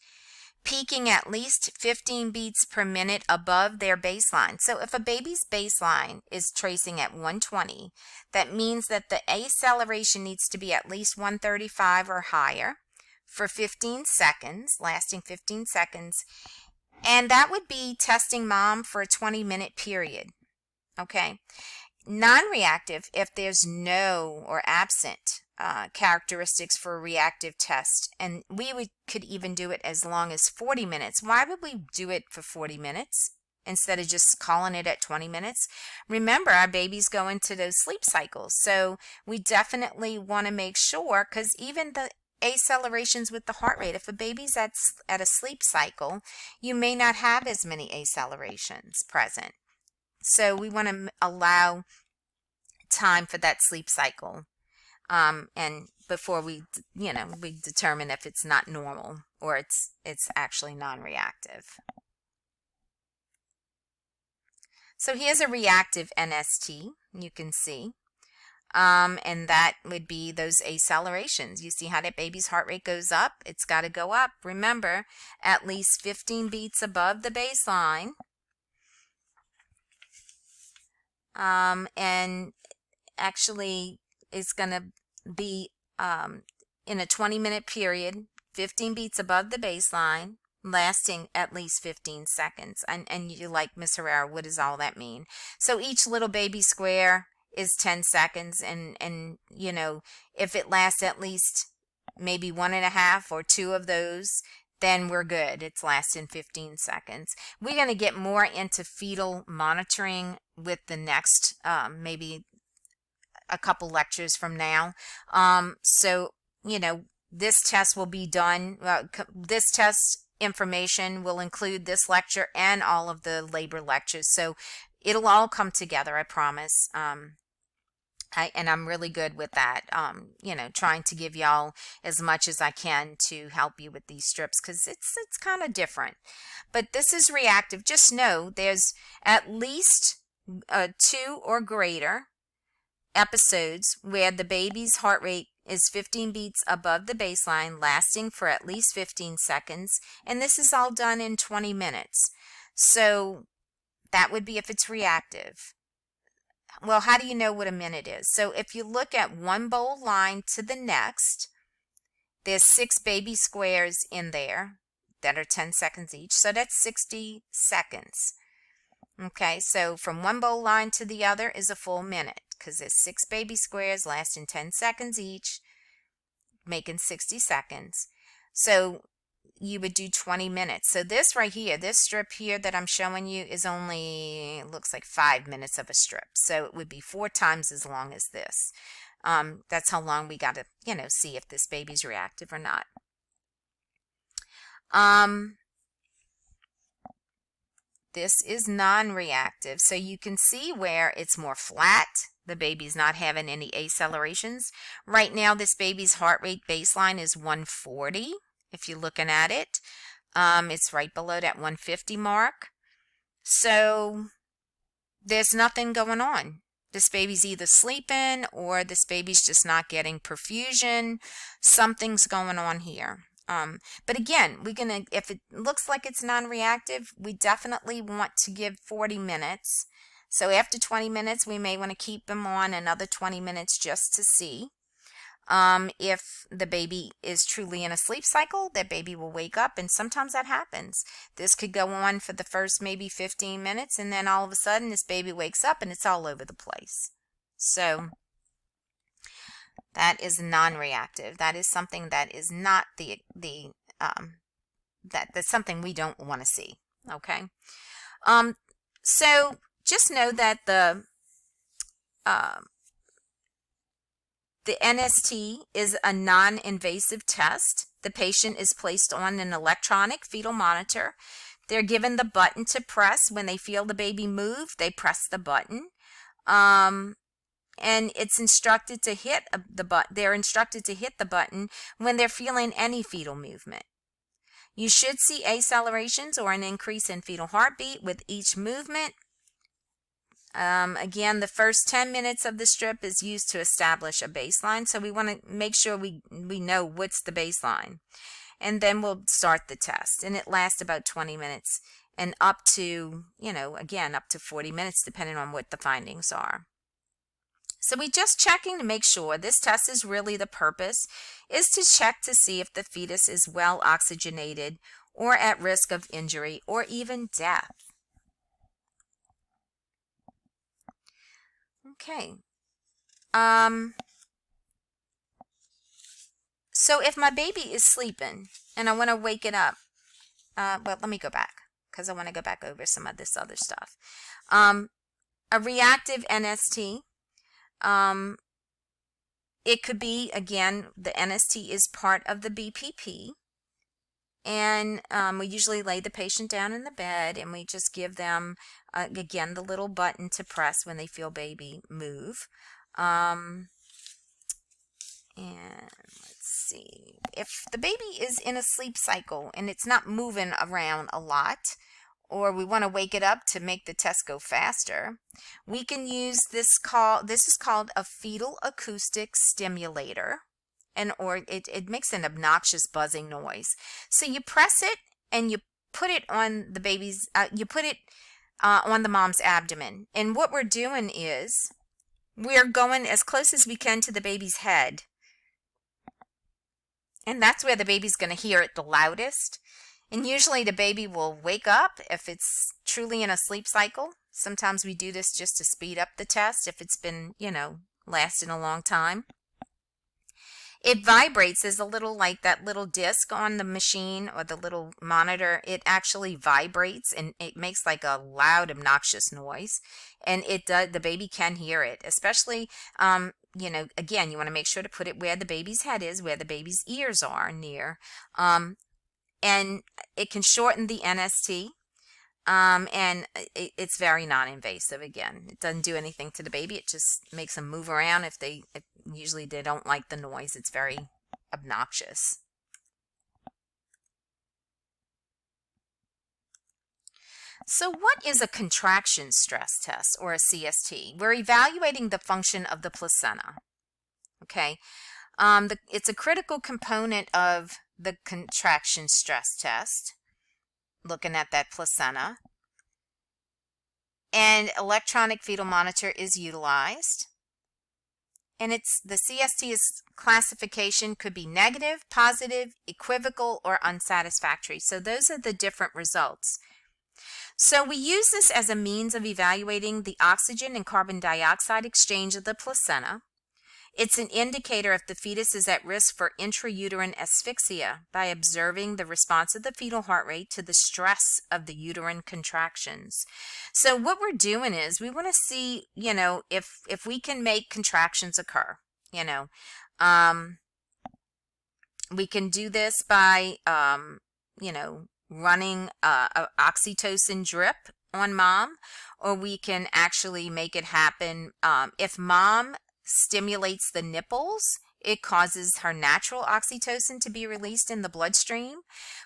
peaking at least 15 beats per minute above their baseline. So if a baby's baseline is tracing at 120, that means that the acceleration needs to be at least 135 or higher for 15 seconds, lasting 15 seconds. And that would be testing mom for a 20-minute period. Okay. Non-reactive, if there's no or absent characteristics for a reactive test, and could even do it as long as 40 minutes. Why would we do it for 40 minutes instead of just calling it at 20 minutes? Remember, our babies go into those sleep cycles, so we definitely want to make sure, because even the accelerations with the heart rate, if a baby's at a sleep cycle, you may not have as many accelerations present. So we want to allow time for that sleep cycle, and before we determine if it's not normal or it's actually non-reactive. So here's a reactive NST, you can see, and that would be those accelerations. You see how that baby's heart rate goes up? It's got to go up. Remember, at least 15 beats above the baseline. And actually it's going to be in a 20-minute period, 15 beats above the baseline, lasting at least 15 seconds. And you're like, Miss Herrera, what does all that mean? So each little baby square is 10 seconds, and if it lasts at least maybe 1.5 or 2 of those, then we're good. It's lasting 15 seconds. We're going to get more into fetal monitoring with the next maybe a couple lectures from now. So this test will be done. This test information will include this lecture and all of the labor lectures. So it'll all come together, I promise. And I'm really good with that, trying to give y'all as much as I can to help you with these strips, because it's kind of different. But this is reactive. Just know there's at least 2 or greater episodes where the baby's heart rate is 15 beats above the baseline, lasting for at least 15 seconds, and this is all done in 20 minutes. So that would be if it's reactive. Well, how do you know what a minute is? So if you look at one bowl line to the next, there's 6 baby squares in there that are 10 seconds each. So that's 60 seconds. Okay, so from one bowl line to the other is a full minute, because there's 6 baby squares lasting 10 seconds each, making 60 seconds. So you would do 20 minutes. So this right here, this strip here that I'm showing you is only, looks like 5 minutes of a strip. So it would be 4 times as long as this. That's how long we got to, see if this baby's reactive or not. This is non-reactive. So you can see where it's more flat. The baby's not having any accelerations. Right now, this baby's heart rate baseline is 140. If you're looking at it, it's right below that 150 mark. So there's nothing going on. This baby's either sleeping or this baby's just not getting perfusion. Something's going on here. But again, if it looks like it's non-reactive, we definitely want to give 40 minutes. So after 20 minutes, we may want to keep them on another 20 minutes just to see. If the baby is truly in a sleep cycle, that baby will wake up, and sometimes that happens. This could go on for the first maybe 15 minutes, and then all of a sudden this baby wakes up and it's all over the place. So that is non-reactive. That is something that is not that's something we don't want to see. Okay. So just know that the NST is a non-invasive test. The patient is placed on an electronic fetal monitor. They're given the button to press. When they feel the baby move, they press the button. And it's instructed to hit the button. They're instructed to hit the button when they're feeling any fetal movement. You should see accelerations or an increase in fetal heartbeat with each movement. Again, the first 10 minutes of the strip is used to establish a baseline. So we want to make sure we know what's the baseline. And then we'll start the test. And it lasts about 20 minutes and up to, again, up to 40 minutes, depending on what the findings are. So we're just checking to make sure. This test is really, the purpose is to check to see if the fetus is well oxygenated or at risk of injury or even death. Okay. So if my baby is sleeping and I want to wake it up, well, let me go back because I want to go back over some of this other stuff. A reactive NST, it could be, again, the NST is part of the BPP. And we usually lay the patient down in the bed and we just give them, again, the little button to press when they feel baby move. And let's see. If the baby is in a sleep cycle and it's not moving around a lot, or we want to wake it up to make the test go faster, we can use this is called a fetal acoustic stimulator. Or it makes an obnoxious buzzing noise. So you press it and you put it on the baby's, on the mom's abdomen. And what we're doing is we're going as close as we can to the baby's head. And that's where the baby's going to hear it the loudest. And usually the baby will wake up if it's truly in a sleep cycle. Sometimes we do this just to speed up the test if it's been, lasting a long time. It vibrates. There's a little, like that little disc on the machine or the little monitor. It actually vibrates and it makes like a loud, obnoxious noise. And the baby can hear it, especially, again, you want to make sure to put it where the baby's head is, where the baby's ears are near. And it can shorten the NST. And it's very non-invasive. Again, it doesn't do anything to the baby. It just makes them move around. Usually they don't like the noise. It's very obnoxious. So what is a contraction stress test, or a CST? We're evaluating the function of the placenta. Okay. It's a critical component of the contraction stress test, looking at that placenta. And electronic fetal monitor is utilized. And the CST's classification could be negative, positive, equivocal, or unsatisfactory. So those are the different results. So we use this as a means of evaluating the oxygen and carbon dioxide exchange of the placenta. It's an indicator if the fetus is at risk for intrauterine asphyxia by observing the response of the fetal heart rate to the stress of the uterine contractions. So what we're doing is we want to see, if we can make contractions occur. We can do this by, running a oxytocin drip on mom, or we can actually make it happen if mom stimulates the nipples. It causes her natural oxytocin to be released in the bloodstream,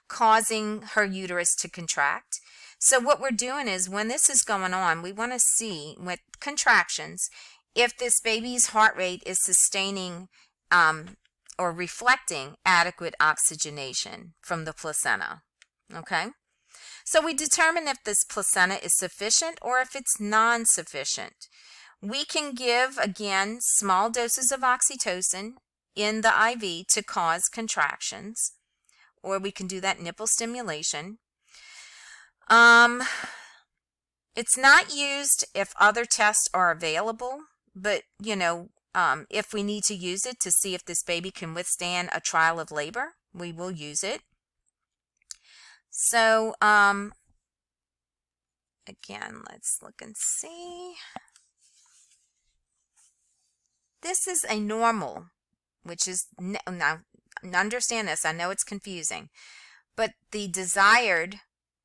causing her uterus to contract. So what we're doing is, when this is going on, we want to see with contractions if this baby's heart rate is sustaining or reflecting adequate oxygenation from the placenta. Okay? So we determine if this placenta is sufficient or if it's non-sufficient. We can give, again, small doses of oxytocin in the IV to cause contractions, or we can do that nipple stimulation. It's not used if other tests are available, but, if we need to use it to see if this baby can withstand a trial of labor, we will use it. So, again, let's look and see. This is a normal, which is, now understand this, I know it's confusing, but the desired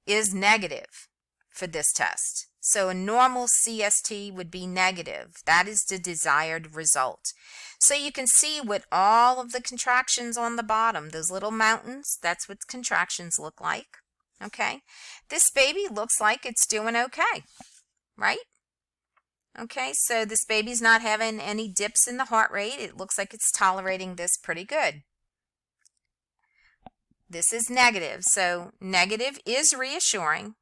is negative for this test. So a normal CST would be negative. That is the desired result. So you can see with all of the contractions on the bottom, those little mountains, that's what contractions look like. Okay, this baby looks like it's doing okay, right? Okay, so this baby's not having any dips in the heart rate. It looks like it's tolerating this pretty good. This is negative, so negative is reassuring,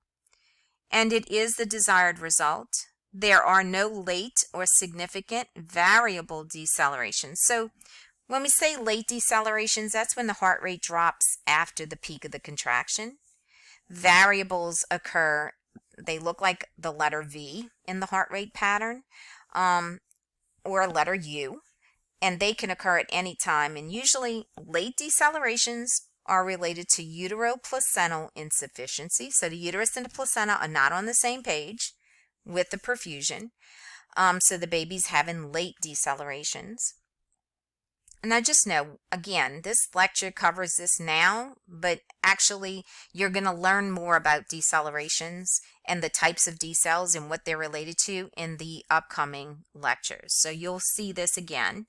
and it is the desired result. There are no late or significant variable decelerations. So when we say late decelerations, that's when the heart rate drops after the peak of the contraction. Variables occur, they look like the letter V in the heart rate pattern, or a letter U, and they can occur at any time. And usually late decelerations are related to uteroplacental insufficiency. So the uterus and the placenta are not on the same page with the perfusion. So the baby's having late decelerations. And I just know, again, this lecture covers this now, but actually you're going to learn more about decelerations and the types of decels and what they're related to in the upcoming lectures. So you'll see this again.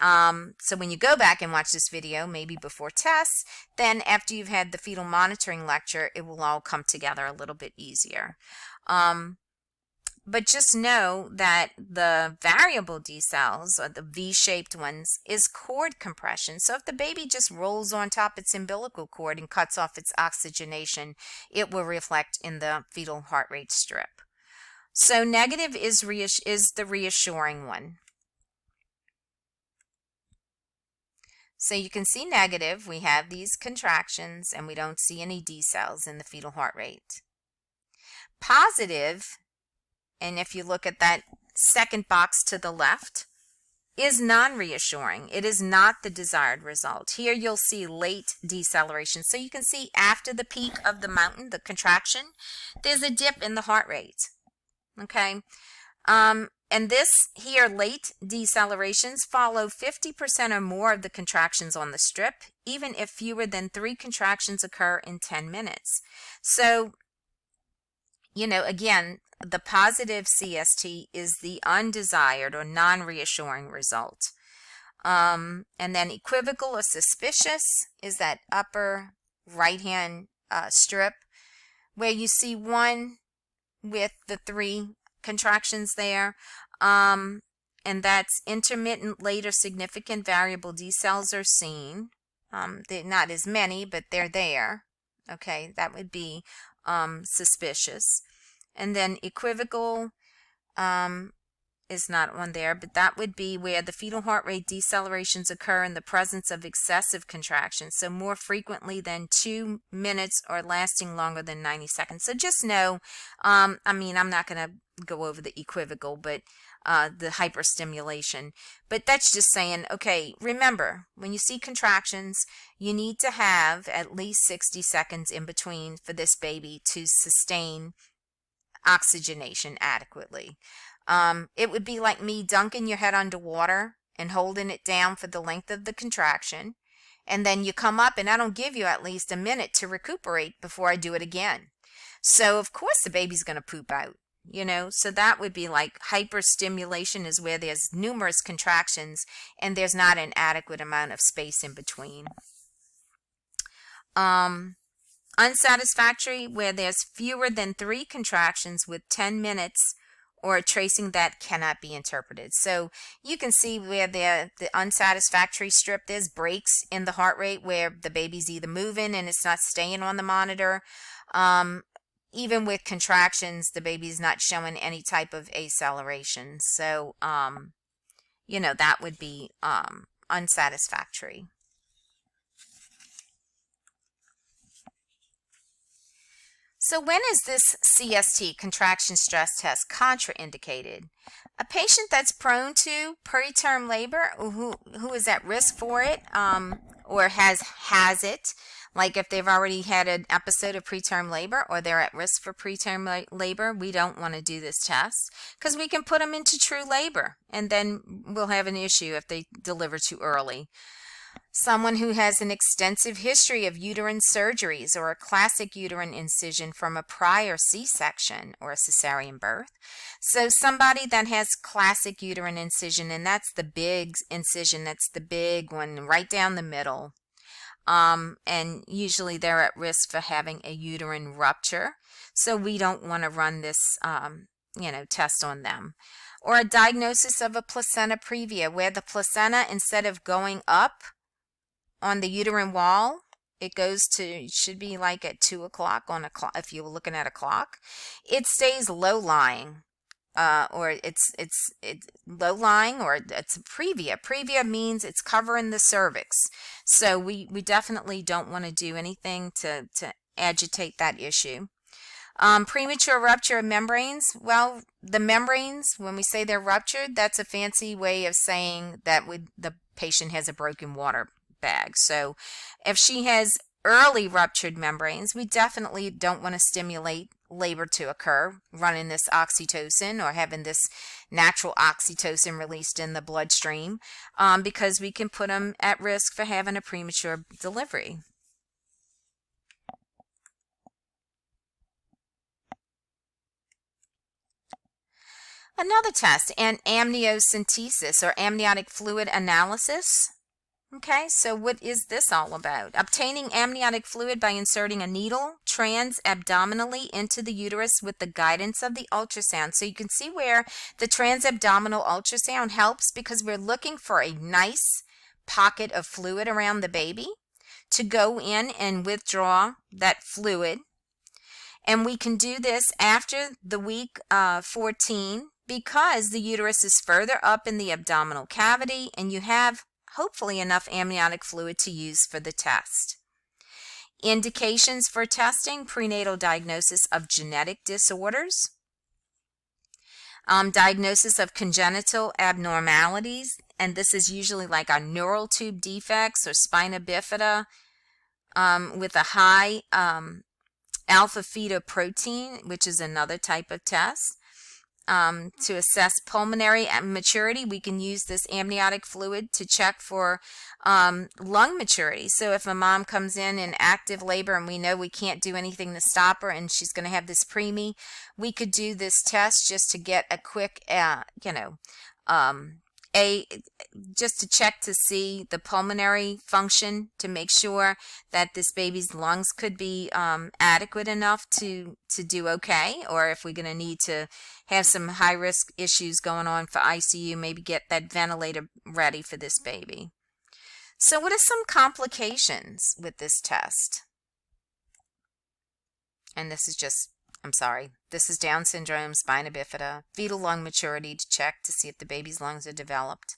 So when you go back and watch this video, maybe before tests, then after you've had the fetal monitoring lecture, it will all come together a little bit easier. But just know that the variable decels, or the V-shaped ones, is cord compression. So if the baby just rolls on top its umbilical cord and cuts off its oxygenation, it will reflect in the fetal heart rate strip. So negative is the reassuring one. So you can see negative, we have these contractions and we don't see any decels in the fetal heart rate. Positive and if you look at that second box to the left, is non-reassuring. It is not the desired result. Here you'll see late deceleration. So you can see after the peak of the mountain, the contraction, there's a dip in the heart rate. Okay. And this here, late decelerations follow 50% or more of the contractions on the strip, even if fewer than 3 contractions occur in 10 minutes. So, you know, again, the positive CST is the undesired or non-reassuring result. And then equivocal or suspicious is that upper right-hand strip where you see one with the 3 contractions there. And that's intermittent, late, or significant variable decels are seen. They're not as many, but they're there. Okay, that would be suspicious. And then equivocal is not on there, but that would be where the fetal heart rate decelerations occur in the presence of excessive contractions, so more frequently than 2 minutes or lasting longer than 90 seconds. So just know, I mean, I'm not going to go over the equivocal, but the hyperstimulation. But that's just saying, okay, remember, when you see contractions, you need to have at least 60 seconds in between for this baby to sustain oxygenation adequately. It would be like me dunking your head underwater and holding it down for the length of the contraction. And then you come up and I don't give you at least a minute to recuperate before I do it again. So of course the baby's going to poop out, you know. So that would be like hyperstimulation is where there's numerous contractions and there's not an adequate amount of space in between. Unsatisfactory, where there's fewer than 3 contractions with 10 minutes or a tracing that cannot be interpreted. So you can see where the unsatisfactory strip, there's breaks in the heart rate where the baby's either moving and it's not staying on the monitor. Even with contractions, the baby's not showing any type of acceleration. So, you know, that would be unsatisfactory. So when is this CST, contraction stress test, contraindicated? A patient that's prone to preterm labor, who is at risk for it, or has it, like if they've already had an episode of preterm labor or they're at risk for preterm labor, we don't want to do this test because we can put them into true labor and then we'll have an issue if they deliver too early. Someone who has an extensive history of uterine surgeries or a classic uterine incision from a prior C-section or a cesarean birth. So somebody that has classic uterine incision, and that's the big incision, that's the big one right down the middle. And usually they're at risk for having a uterine rupture. So we don't want to run this, test on them. Or a diagnosis of a placenta previa, where the placenta, instead of going up on the uterine wall, it goes to, it should be like at 2 o'clock on a clock. If you were looking at a clock, it stays low lying, or it's low lying, or it's previa. Previa means it's covering the cervix. So we definitely don't want to do anything to agitate that issue. Premature rupture of membranes. Well, the membranes, when we say they're ruptured, that's a fancy way of saying that the patient has a broken water bag. So if she has early ruptured membranes, we definitely don't want to stimulate labor to occur, running this oxytocin or having this natural oxytocin released in the bloodstream, because we can put them at risk for having a premature delivery. Another test, an amniocentesis or amniotic fluid analysis. Okay, so what is this all about? Obtaining amniotic fluid by inserting a needle transabdominally into the uterus with the guidance of the ultrasound. So you can see where the transabdominal ultrasound helps, because we're looking for a nice pocket of fluid around the baby to go in and withdraw that fluid. And we can do this after the week 14, because the uterus is further up in the abdominal cavity and you have hopefully enough amniotic fluid to use for the test. Indications for testing: prenatal diagnosis of genetic disorders, Diagnosis of congenital abnormalities, and this is usually like our neural tube defects or spina bifida with a high alpha fetoprotein, which is another type of test. To assess pulmonary maturity, we can use this amniotic fluid to check for lung maturity. So if a mom comes in active labor and we know we can't do anything to stop her and she's going to have this preemie, we could do this test just to get a quick, just to check to see the pulmonary function, to make sure that this baby's lungs could be adequate enough to do okay, or if we're going to need to have some high risk issues going on for ICU, maybe get that ventilator ready for this baby. So what are some complications with this test? And this is just, this is Down syndrome, spina bifida, fetal lung maturity to check to see if the baby's lungs are developed.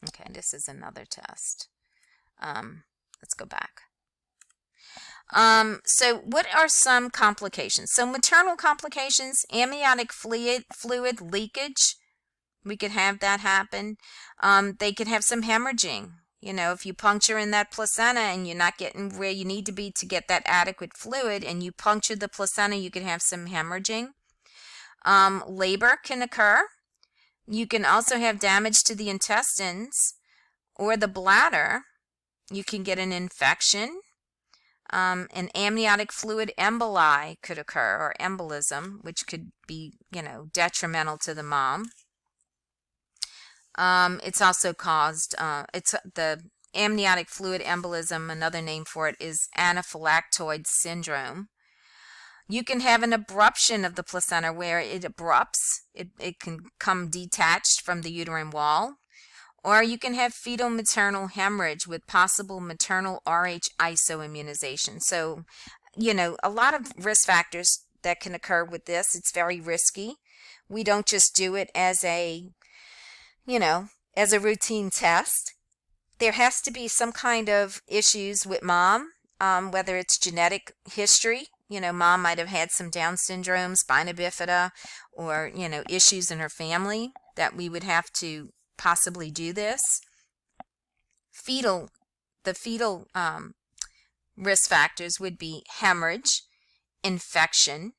Okay, this is another test. Let's go back. So what are some complications? So maternal complications, amniotic fluid leakage. We could have that happen. They could have some hemorrhaging. You know, if you puncture in that placenta and you're not getting where you need to be to get that adequate fluid and you puncture the placenta, you could have some hemorrhaging. Labor can occur. You can also have damage to the intestines or the bladder. You can get an infection. An amniotic fluid emboli could occur, or embolism, which could be, detrimental to the mom. It's also caused, it's the amniotic fluid embolism, another name for it is anaphylactoid syndrome. You can have an abruption of the placenta where it abrupts. It can come detached from the uterine wall. Or you can have fetal maternal hemorrhage with possible maternal Rh isoimmunization. So, a lot of risk factors that can occur with this. It's very risky. We don't just do it as a routine test. There has to be some kind of issues with mom, whether it's genetic history. Mom might have had some Down syndrome, spina bifida, or, issues in her family that we would have to possibly do this. The fetal risk factors would be hemorrhage, infection,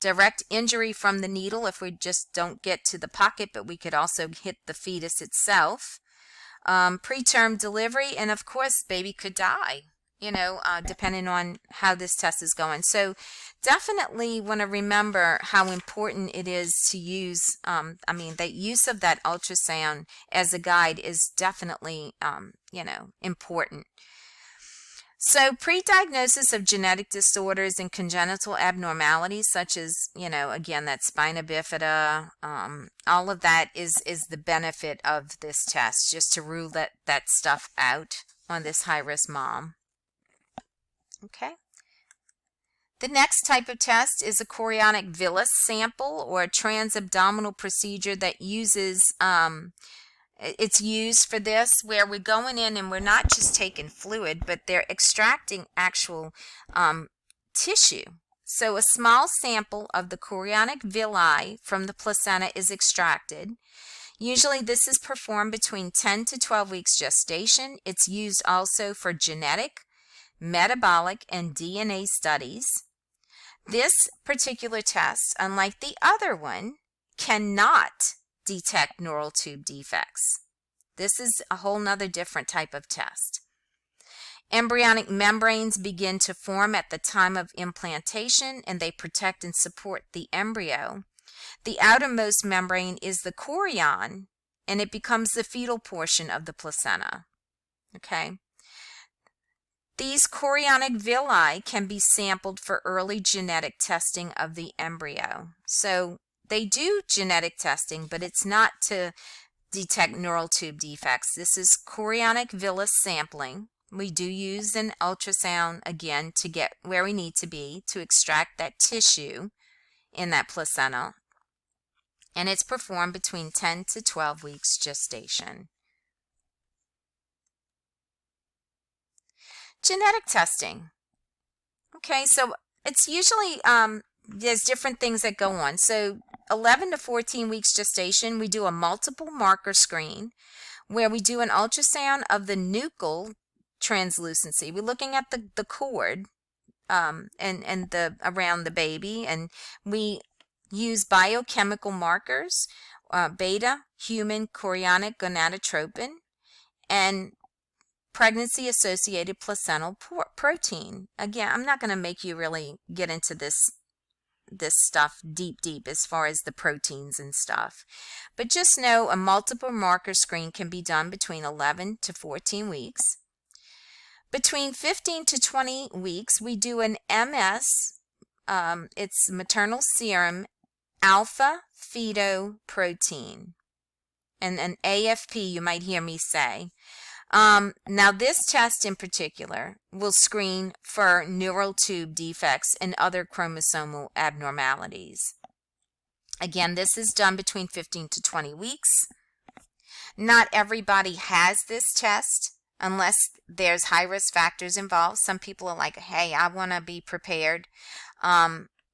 direct injury from the needle if we just don't get to the pocket, but we could also hit the fetus itself, preterm delivery, and of course baby could die, depending on how this test is going. So definitely want to remember how important it is to use, the use of that ultrasound as a guide is definitely, important. So pre-diagnosis of genetic disorders and congenital abnormalities such as, again, that spina bifida, all of that is the benefit of this test, just to rule that stuff out on this high-risk mom. Okay. The next type of test is a chorionic villus sample, or a transabdominal procedure that uses, it's used for this, where we're going in and we're not just taking fluid, but they're extracting actual tissue. So a small sample of the chorionic villi from the placenta is extracted. Usually this is performed between 10 to 12 weeks gestation. It's used also for genetic, metabolic, and DNA studies. This particular test, unlike the other one, cannot detect neural tube defects. This is a whole nother different type of test. Embryonic membranes begin to form at the time of implantation, and they protect and support the embryo. The outermost membrane is the chorion, and it becomes the fetal portion of the placenta. Okay. These chorionic villi can be sampled for early genetic testing of the embryo. So they do genetic testing, but it's not to detect neural tube defects. This is chorionic villus sampling. We do use an ultrasound, again, to get where we need to be to extract that tissue in that placenta. And it's performed between 10 to 12 weeks gestation. Genetic testing. Okay, so it's usually there's different things that go on. So 11 to 14 weeks gestation, we do a multiple marker screen where we do an ultrasound of the nuchal translucency. We're looking at the cord and the around the baby, and we use biochemical markers, beta human chorionic gonadotropin, and pregnancy associated placental protein. Again, I'm not going to make you really get into this stuff deep as far as the proteins and stuff, but just know a multiple marker screen can be done between 11 to 14 weeks. Between 15 to 20 weeks, we do an MS, it's maternal serum alpha fetoprotein, and an AFP, you might hear me say. Now this test in particular will screen for neural tube defects and other chromosomal abnormalities. Again, this is done between 15 to 20 weeks. Not everybody has this test unless there's high risk factors involved. Some people are like, hey, I want to be prepared.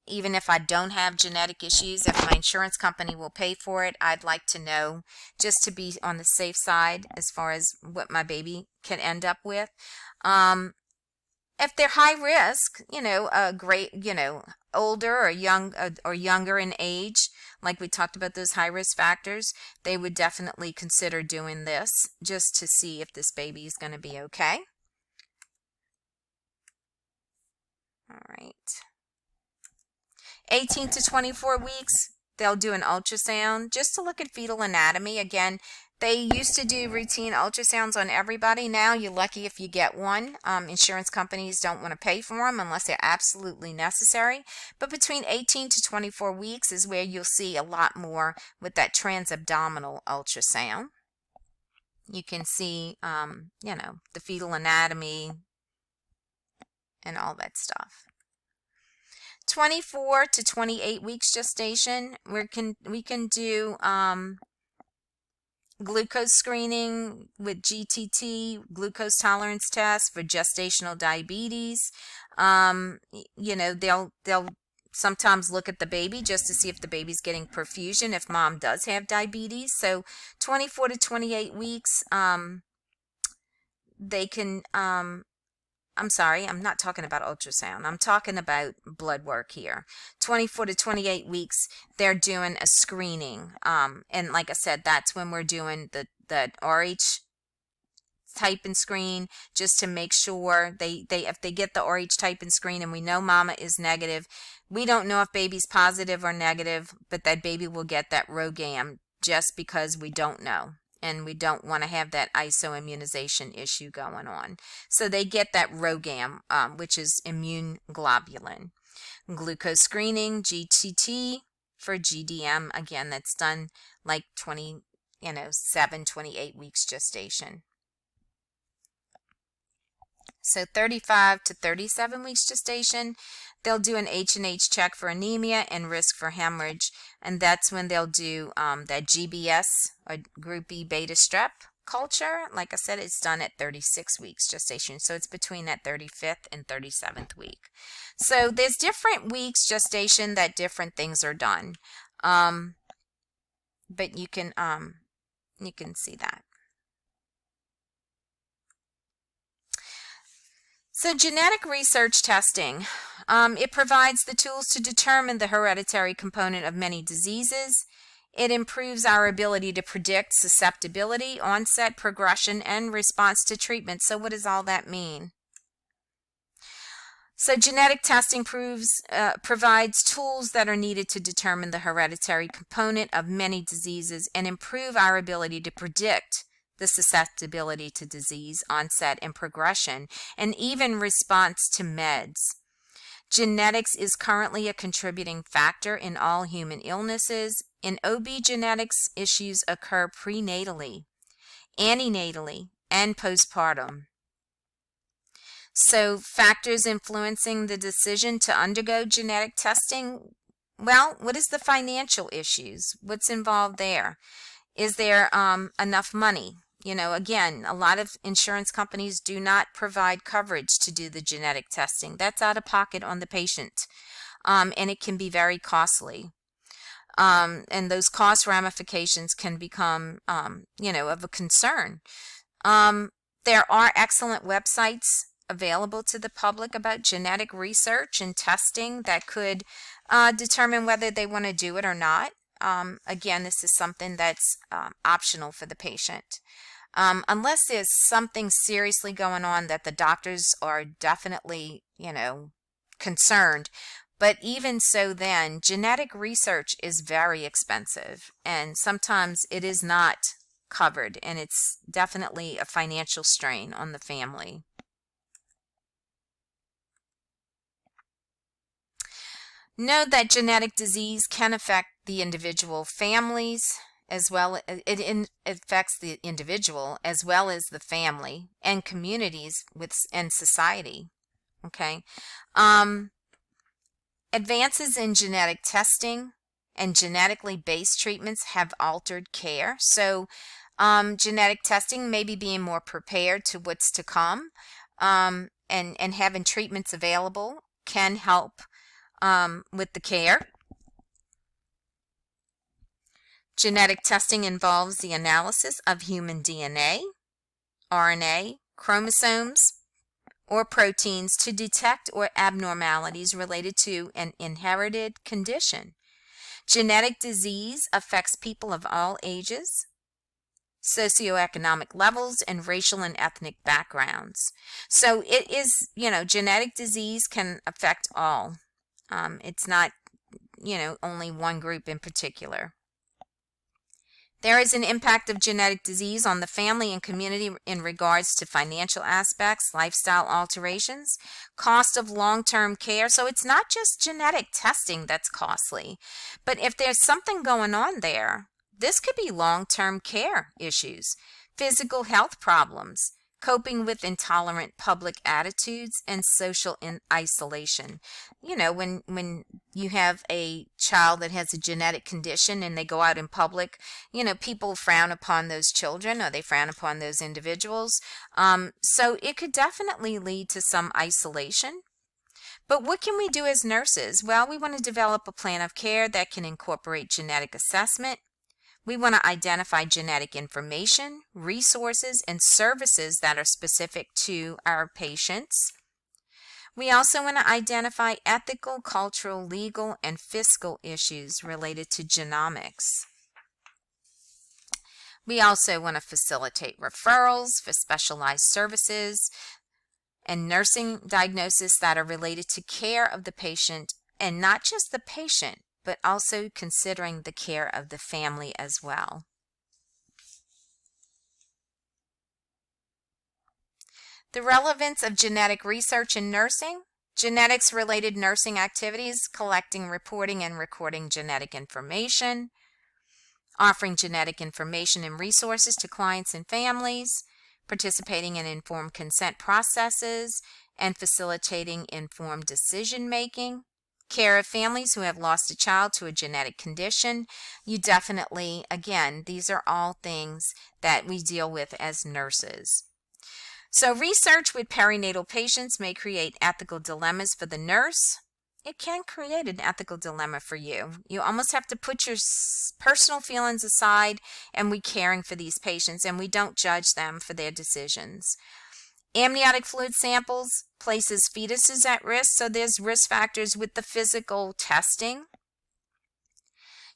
Even if I don't have genetic issues, if my insurance company will pay for it, I'd like to know, just to be on the safe side as far as what my baby can end up with. If they're high risk, older or younger in age, like we talked about those high risk factors, they would definitely consider doing this just to see if this baby is going to be okay. All right. 18 to 24 weeks, they'll do an ultrasound just to look at fetal anatomy. Again, they used to do routine ultrasounds on everybody. Now you're lucky if you get one. Insurance companies don't want to pay for them unless they're absolutely necessary. But between 18 to 24 weeks is where you'll see a lot more with that transabdominal ultrasound. You can see, the fetal anatomy and all that stuff. 24 to 28 weeks gestation, we can do glucose screening with GTT, glucose tolerance test for gestational diabetes. They'll sometimes look at the baby just to see if the baby's getting perfusion if mom does have diabetes. So 24 to 28 weeks, they can I'm sorry, I'm not talking about ultrasound. I'm talking about blood work here. 24 to 28 weeks, they're doing a screening. And like I said, that's when we're doing the RH type and screen, just to make sure if they get the RH type and screen and we know mama is negative, we don't know if baby's positive or negative, but that baby will get that RhoGAM just because we don't know. And we don't want to have that isoimmunization issue going on. So they get that RhoGAM, which is immune globulin. Glucose screening, GTT for GDM. Again, that's done like 28 weeks gestation. So 35 to 37 weeks gestation, they'll do an H&H check for anemia and risk for hemorrhage, and that's when they'll do that GBS or Group B beta strep culture. Like I said, it's done at 36 weeks gestation, so it's between that 35th and 37th week. So there's different weeks gestation that different things are done, but you can see that. So genetic research testing, it provides the tools to determine the hereditary component of many diseases. It improves our ability to predict susceptibility, onset, progression, and response to treatment. So what does all that mean? So genetic testing provides tools that are needed to determine the hereditary component of many diseases and improve our ability to predict the susceptibility to disease, onset, and progression, and even response to meds. Genetics is currently a contributing factor in all human illnesses. In OB, genetics issues occur prenatally, antenatally, and postpartum. So factors influencing the decision to undergo genetic testing, well, what is the financial issues? What's involved there? Is there enough money? Again, a lot of insurance companies do not provide coverage to do the genetic testing. That's out of pocket on the patient, and it can be very costly. And those cost ramifications can become, of a concern. There are excellent websites available to the public about genetic research and testing that could determine whether they want to do it or not. Again, this is something that's optional for the patient. Unless there's something seriously going on that the doctors are definitely, concerned. But even so, then, genetic research is very expensive, and sometimes it is not covered, and it's definitely a financial strain on the family. Know that genetic disease can affect the individual families as well. It affects the individual as well as the family and communities and society. Okay. Advances in genetic testing and genetically based treatments have altered care. So genetic testing may be being more prepared to what's to come, and having treatments available can help with the care. Genetic testing involves the analysis of human DNA, RNA, chromosomes, or proteins to detect or abnormalities related to an inherited condition. Genetic disease affects people of all ages, socioeconomic levels, and racial and ethnic backgrounds. So it is, genetic disease can affect all. It's not, only one group in particular. There is an impact of genetic disease on the family and community in regards to financial aspects, lifestyle alterations, cost of long-term care. So it's not just genetic testing that's costly, but if there's something going on there, this could be long-term care issues, physical health problems, coping with intolerant public attitudes, and social isolation. When you have a child that has a genetic condition and they go out in public, people frown upon those children, or they frown upon those individuals. So it could definitely lead to some isolation. But what can we do as nurses? Well, we want to develop a plan of care that can incorporate genetic assessment. We want to identify genetic information, resources, and services that are specific to our patients. We also want to identify ethical, cultural, legal, and fiscal issues related to genomics. We also want to facilitate referrals for specialized services and nursing diagnosis that are related to care of the patient, and not just the patient, but also considering the care of the family as well. The relevance of genetic research in nursing. Genetics-related nursing activities, collecting, reporting, and recording genetic information, offering genetic information and resources to clients and families, participating in informed consent processes, and facilitating informed decision-making. Care of families who have lost a child to a genetic condition. You definitely, again, these are all things that we deal with as nurses. So research with perinatal patients may create ethical dilemmas for the nurse. It can create an ethical dilemma for you. You almost have to put your personal feelings aside, and we're caring for these patients, and we don't judge them for their decisions. Amniotic fluid samples places fetuses at risk, so there's risk factors with the physical testing.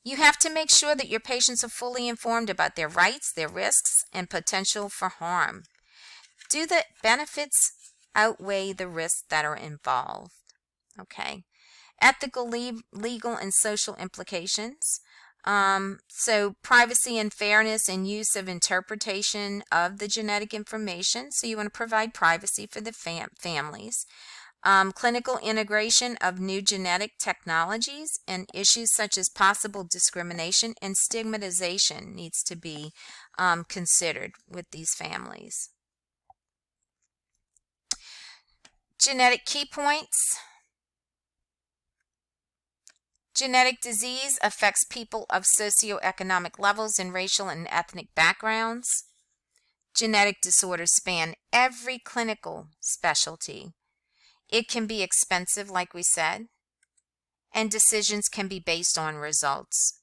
You have to make sure that your patients are fully informed about their rights, their risks, and potential for harm. Do the benefits outweigh the risks that are involved? Okay. Ethical, legal, and social implications. So privacy and fairness and use of interpretation of the genetic information. So you want to provide privacy for the families. Clinical integration of new genetic technologies, and issues such as possible discrimination and stigmatization needs to be considered with these families. Genetic key points. Genetic disease affects people of socioeconomic levels and racial and ethnic backgrounds. genetic disorders span every clinical specialty. It can be expensive, like we said, and decisions can be based on results.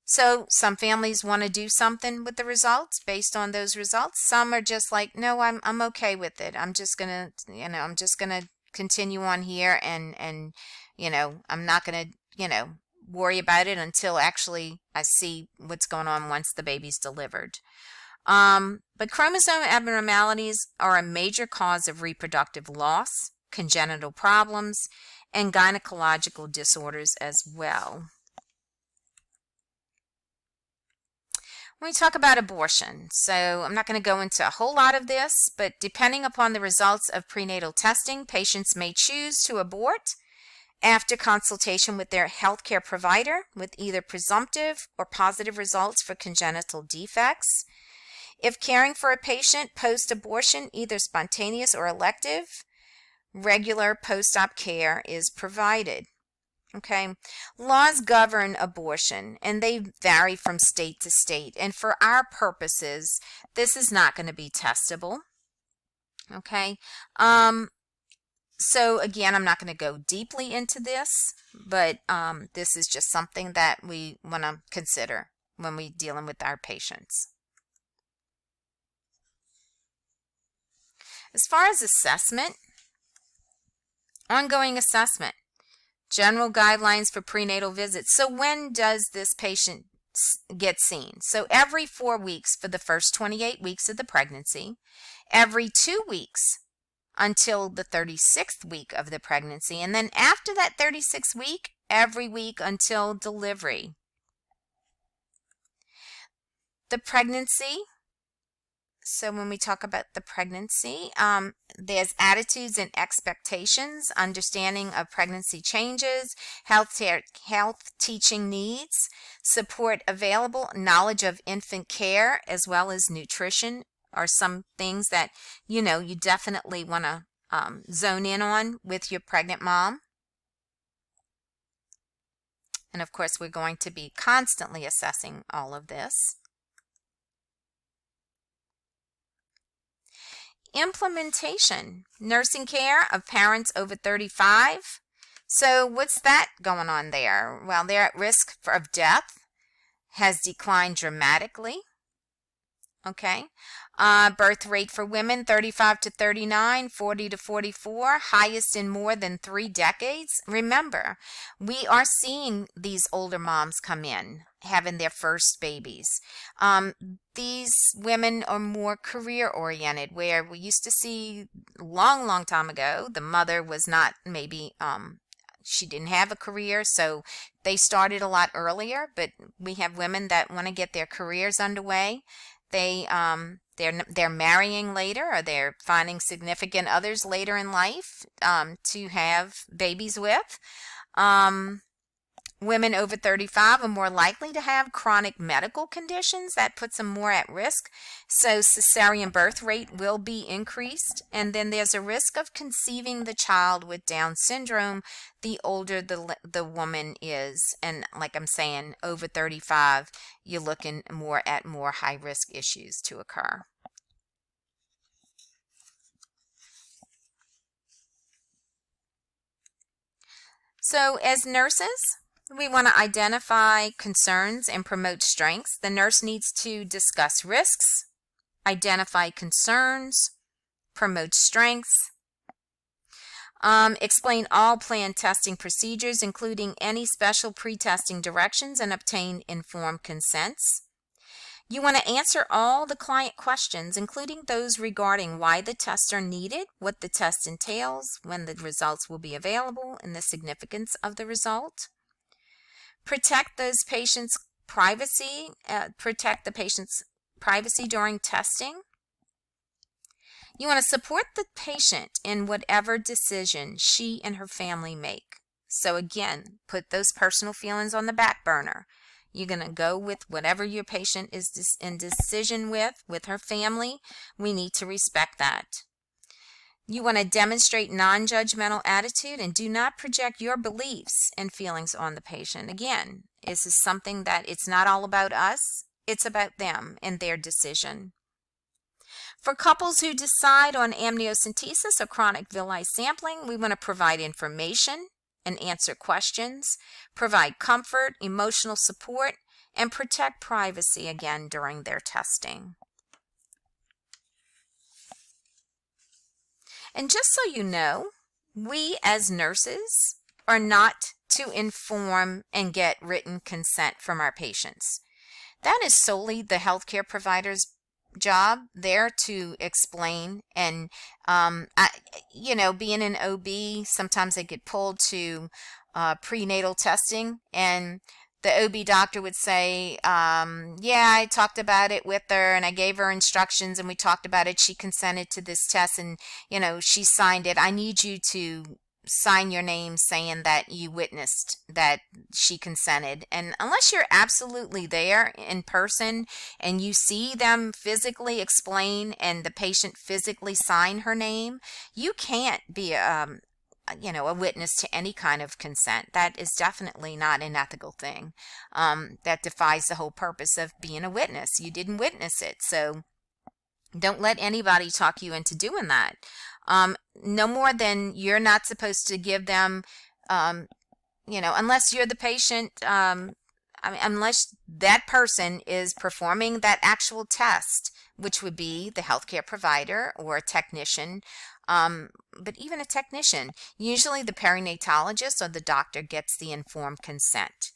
So some families want to do something with the results based on those results. Some are just like, no, I'm okay with it. I'm just gonna, I'm just gonna continue on here and I'm not gonna, worry about it until actually I see what's going on once the baby's delivered. But chromosome abnormalities are a major cause of reproductive loss, congenital problems, and gynecological disorders as well. When we talk about abortion, so I'm not going to go into a whole lot of this, but depending upon the results of prenatal testing, patients may choose to abort after consultation with their healthcare provider with either presumptive or positive results for congenital defects. If caring for a patient post-abortion, either spontaneous or elective, regular post-op care is provided. Okay, laws govern abortion and they vary from state to state. And for our purposes, this is not going to be testable. Okay, so again, I'm not going to go deeply into this, but this is just something that we want to consider when we're dealing with our patients. As far as assessment, ongoing assessment, general guidelines for prenatal visits. So when does this patient get seen? So every 4 weeks for the first 28 weeks of the pregnancy, every 2 weeks until the 36th week of the pregnancy, and then after that 36th week, every week until delivery. The pregnancy. So when we talk about the pregnancy, there's attitudes and expectations, understanding of pregnancy changes, health teaching needs, support available, knowledge of infant care, as well as nutrition are some things that, you definitely want to zone in on with your pregnant mom. And of course, we're going to be constantly assessing all of this. Implementation, nursing care of parents over 35. So what's that going on there? Well, they're at risk of death, has declined dramatically. Okay. Birth rate for women 35 to 39, 40 to 44, highest in more than 3 decades. Remember, we are seeing these older moms come in having their first babies. These women are more career oriented, where we used to see long time ago, the mother was not maybe she didn't have a career, so they started a lot earlier, but we have women that want to get their careers underway. They're marrying later, or they're finding significant others later in life to have babies with. Women over 35 are more likely to have chronic medical conditions that puts them more at risk. So cesarean birth rate will be increased. And then there's a risk of conceiving the child with Down syndrome the older the woman is. And like I'm saying, over 35, you're looking more at more high risk issues to occur. So as nurses, we want to identify concerns and promote strengths. The nurse needs to discuss risks, identify concerns, promote strengths, explain all planned testing procedures, including any special pre-testing directions, and obtain informed consents. You want to answer all the client questions, including those regarding why the tests are needed, what the test entails, when the results will be available, and the significance of the result. Protect those patients' privacy, protect the patient's privacy during testing. You want to support the patient in whatever decision she and her family make. So again, put those personal feelings on the back burner. You're going to go with whatever your patient is in decision with her family. We need to respect that. You want to demonstrate non-judgmental attitude and do not project your beliefs and feelings on the patient. Again, this is something that it's not all about us. It's about them and their decision. For couples who decide on amniocentesis or chronic villi sampling, we want to provide information and answer questions, provide comfort, emotional support, and protect privacy again during their testing. And just so you know, we as nurses are not to inform and get written consent from our patients. That is solely the healthcare provider's job. There to explain. And being an OB, sometimes I get pulled to prenatal testing, and the OB doctor would say, yeah, I talked about it with her and I gave her instructions and we talked about it. She consented to this test and, she signed it. I need you to sign your name saying that you witnessed that she consented. And unless you're absolutely there in person and you see them physically explain and the patient physically sign her name, you can't be a witness to any kind of consent. That is definitely not an ethical thing. That defies the whole purpose of being a witness. You didn't witness it, so don't let anybody talk you into doing that. No more than you're not supposed to give them, unless you're the patient, unless that person is performing that actual test, which would be the healthcare provider or a technician. But even a technician, usually the perinatologist or the doctor gets the informed consent.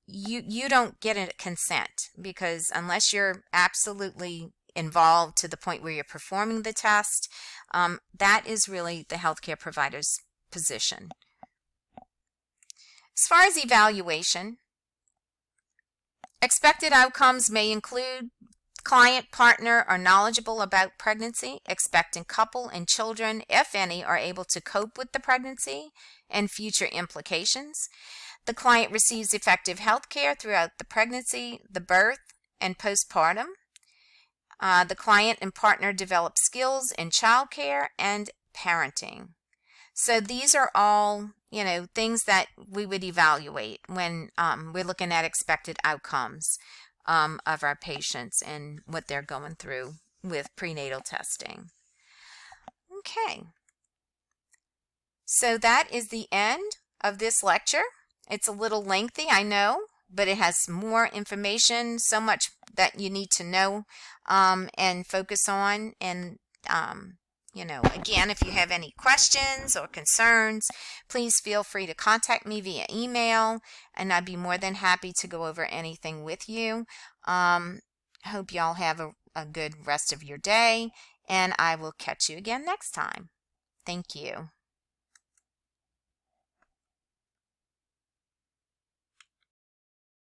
You don't get a consent, because unless you're absolutely involved to the point where you're performing the test, that is really the healthcare provider's position. As far as evaluation, expected outcomes may include client, partner are knowledgeable about pregnancy, expectant couple, and children, if any, are able to cope with the pregnancy and future implications. The client receives effective health care throughout the pregnancy, the birth, and postpartum. The client and partner develop skills in childcare and parenting. So these are all, things that we would evaluate when we're looking at expected outcomes of our patients and what they're going through with prenatal testing. Okay. So that is the end of this lecture. It's a little lengthy, I know, but it has more information, so much that you need to know and focus on. And, again, if you have any questions or concerns, please feel free to contact me via email, and I'd be more than happy to go over anything with you. I hope y'all have a good rest of your day, and I will catch you again next time. Thank you.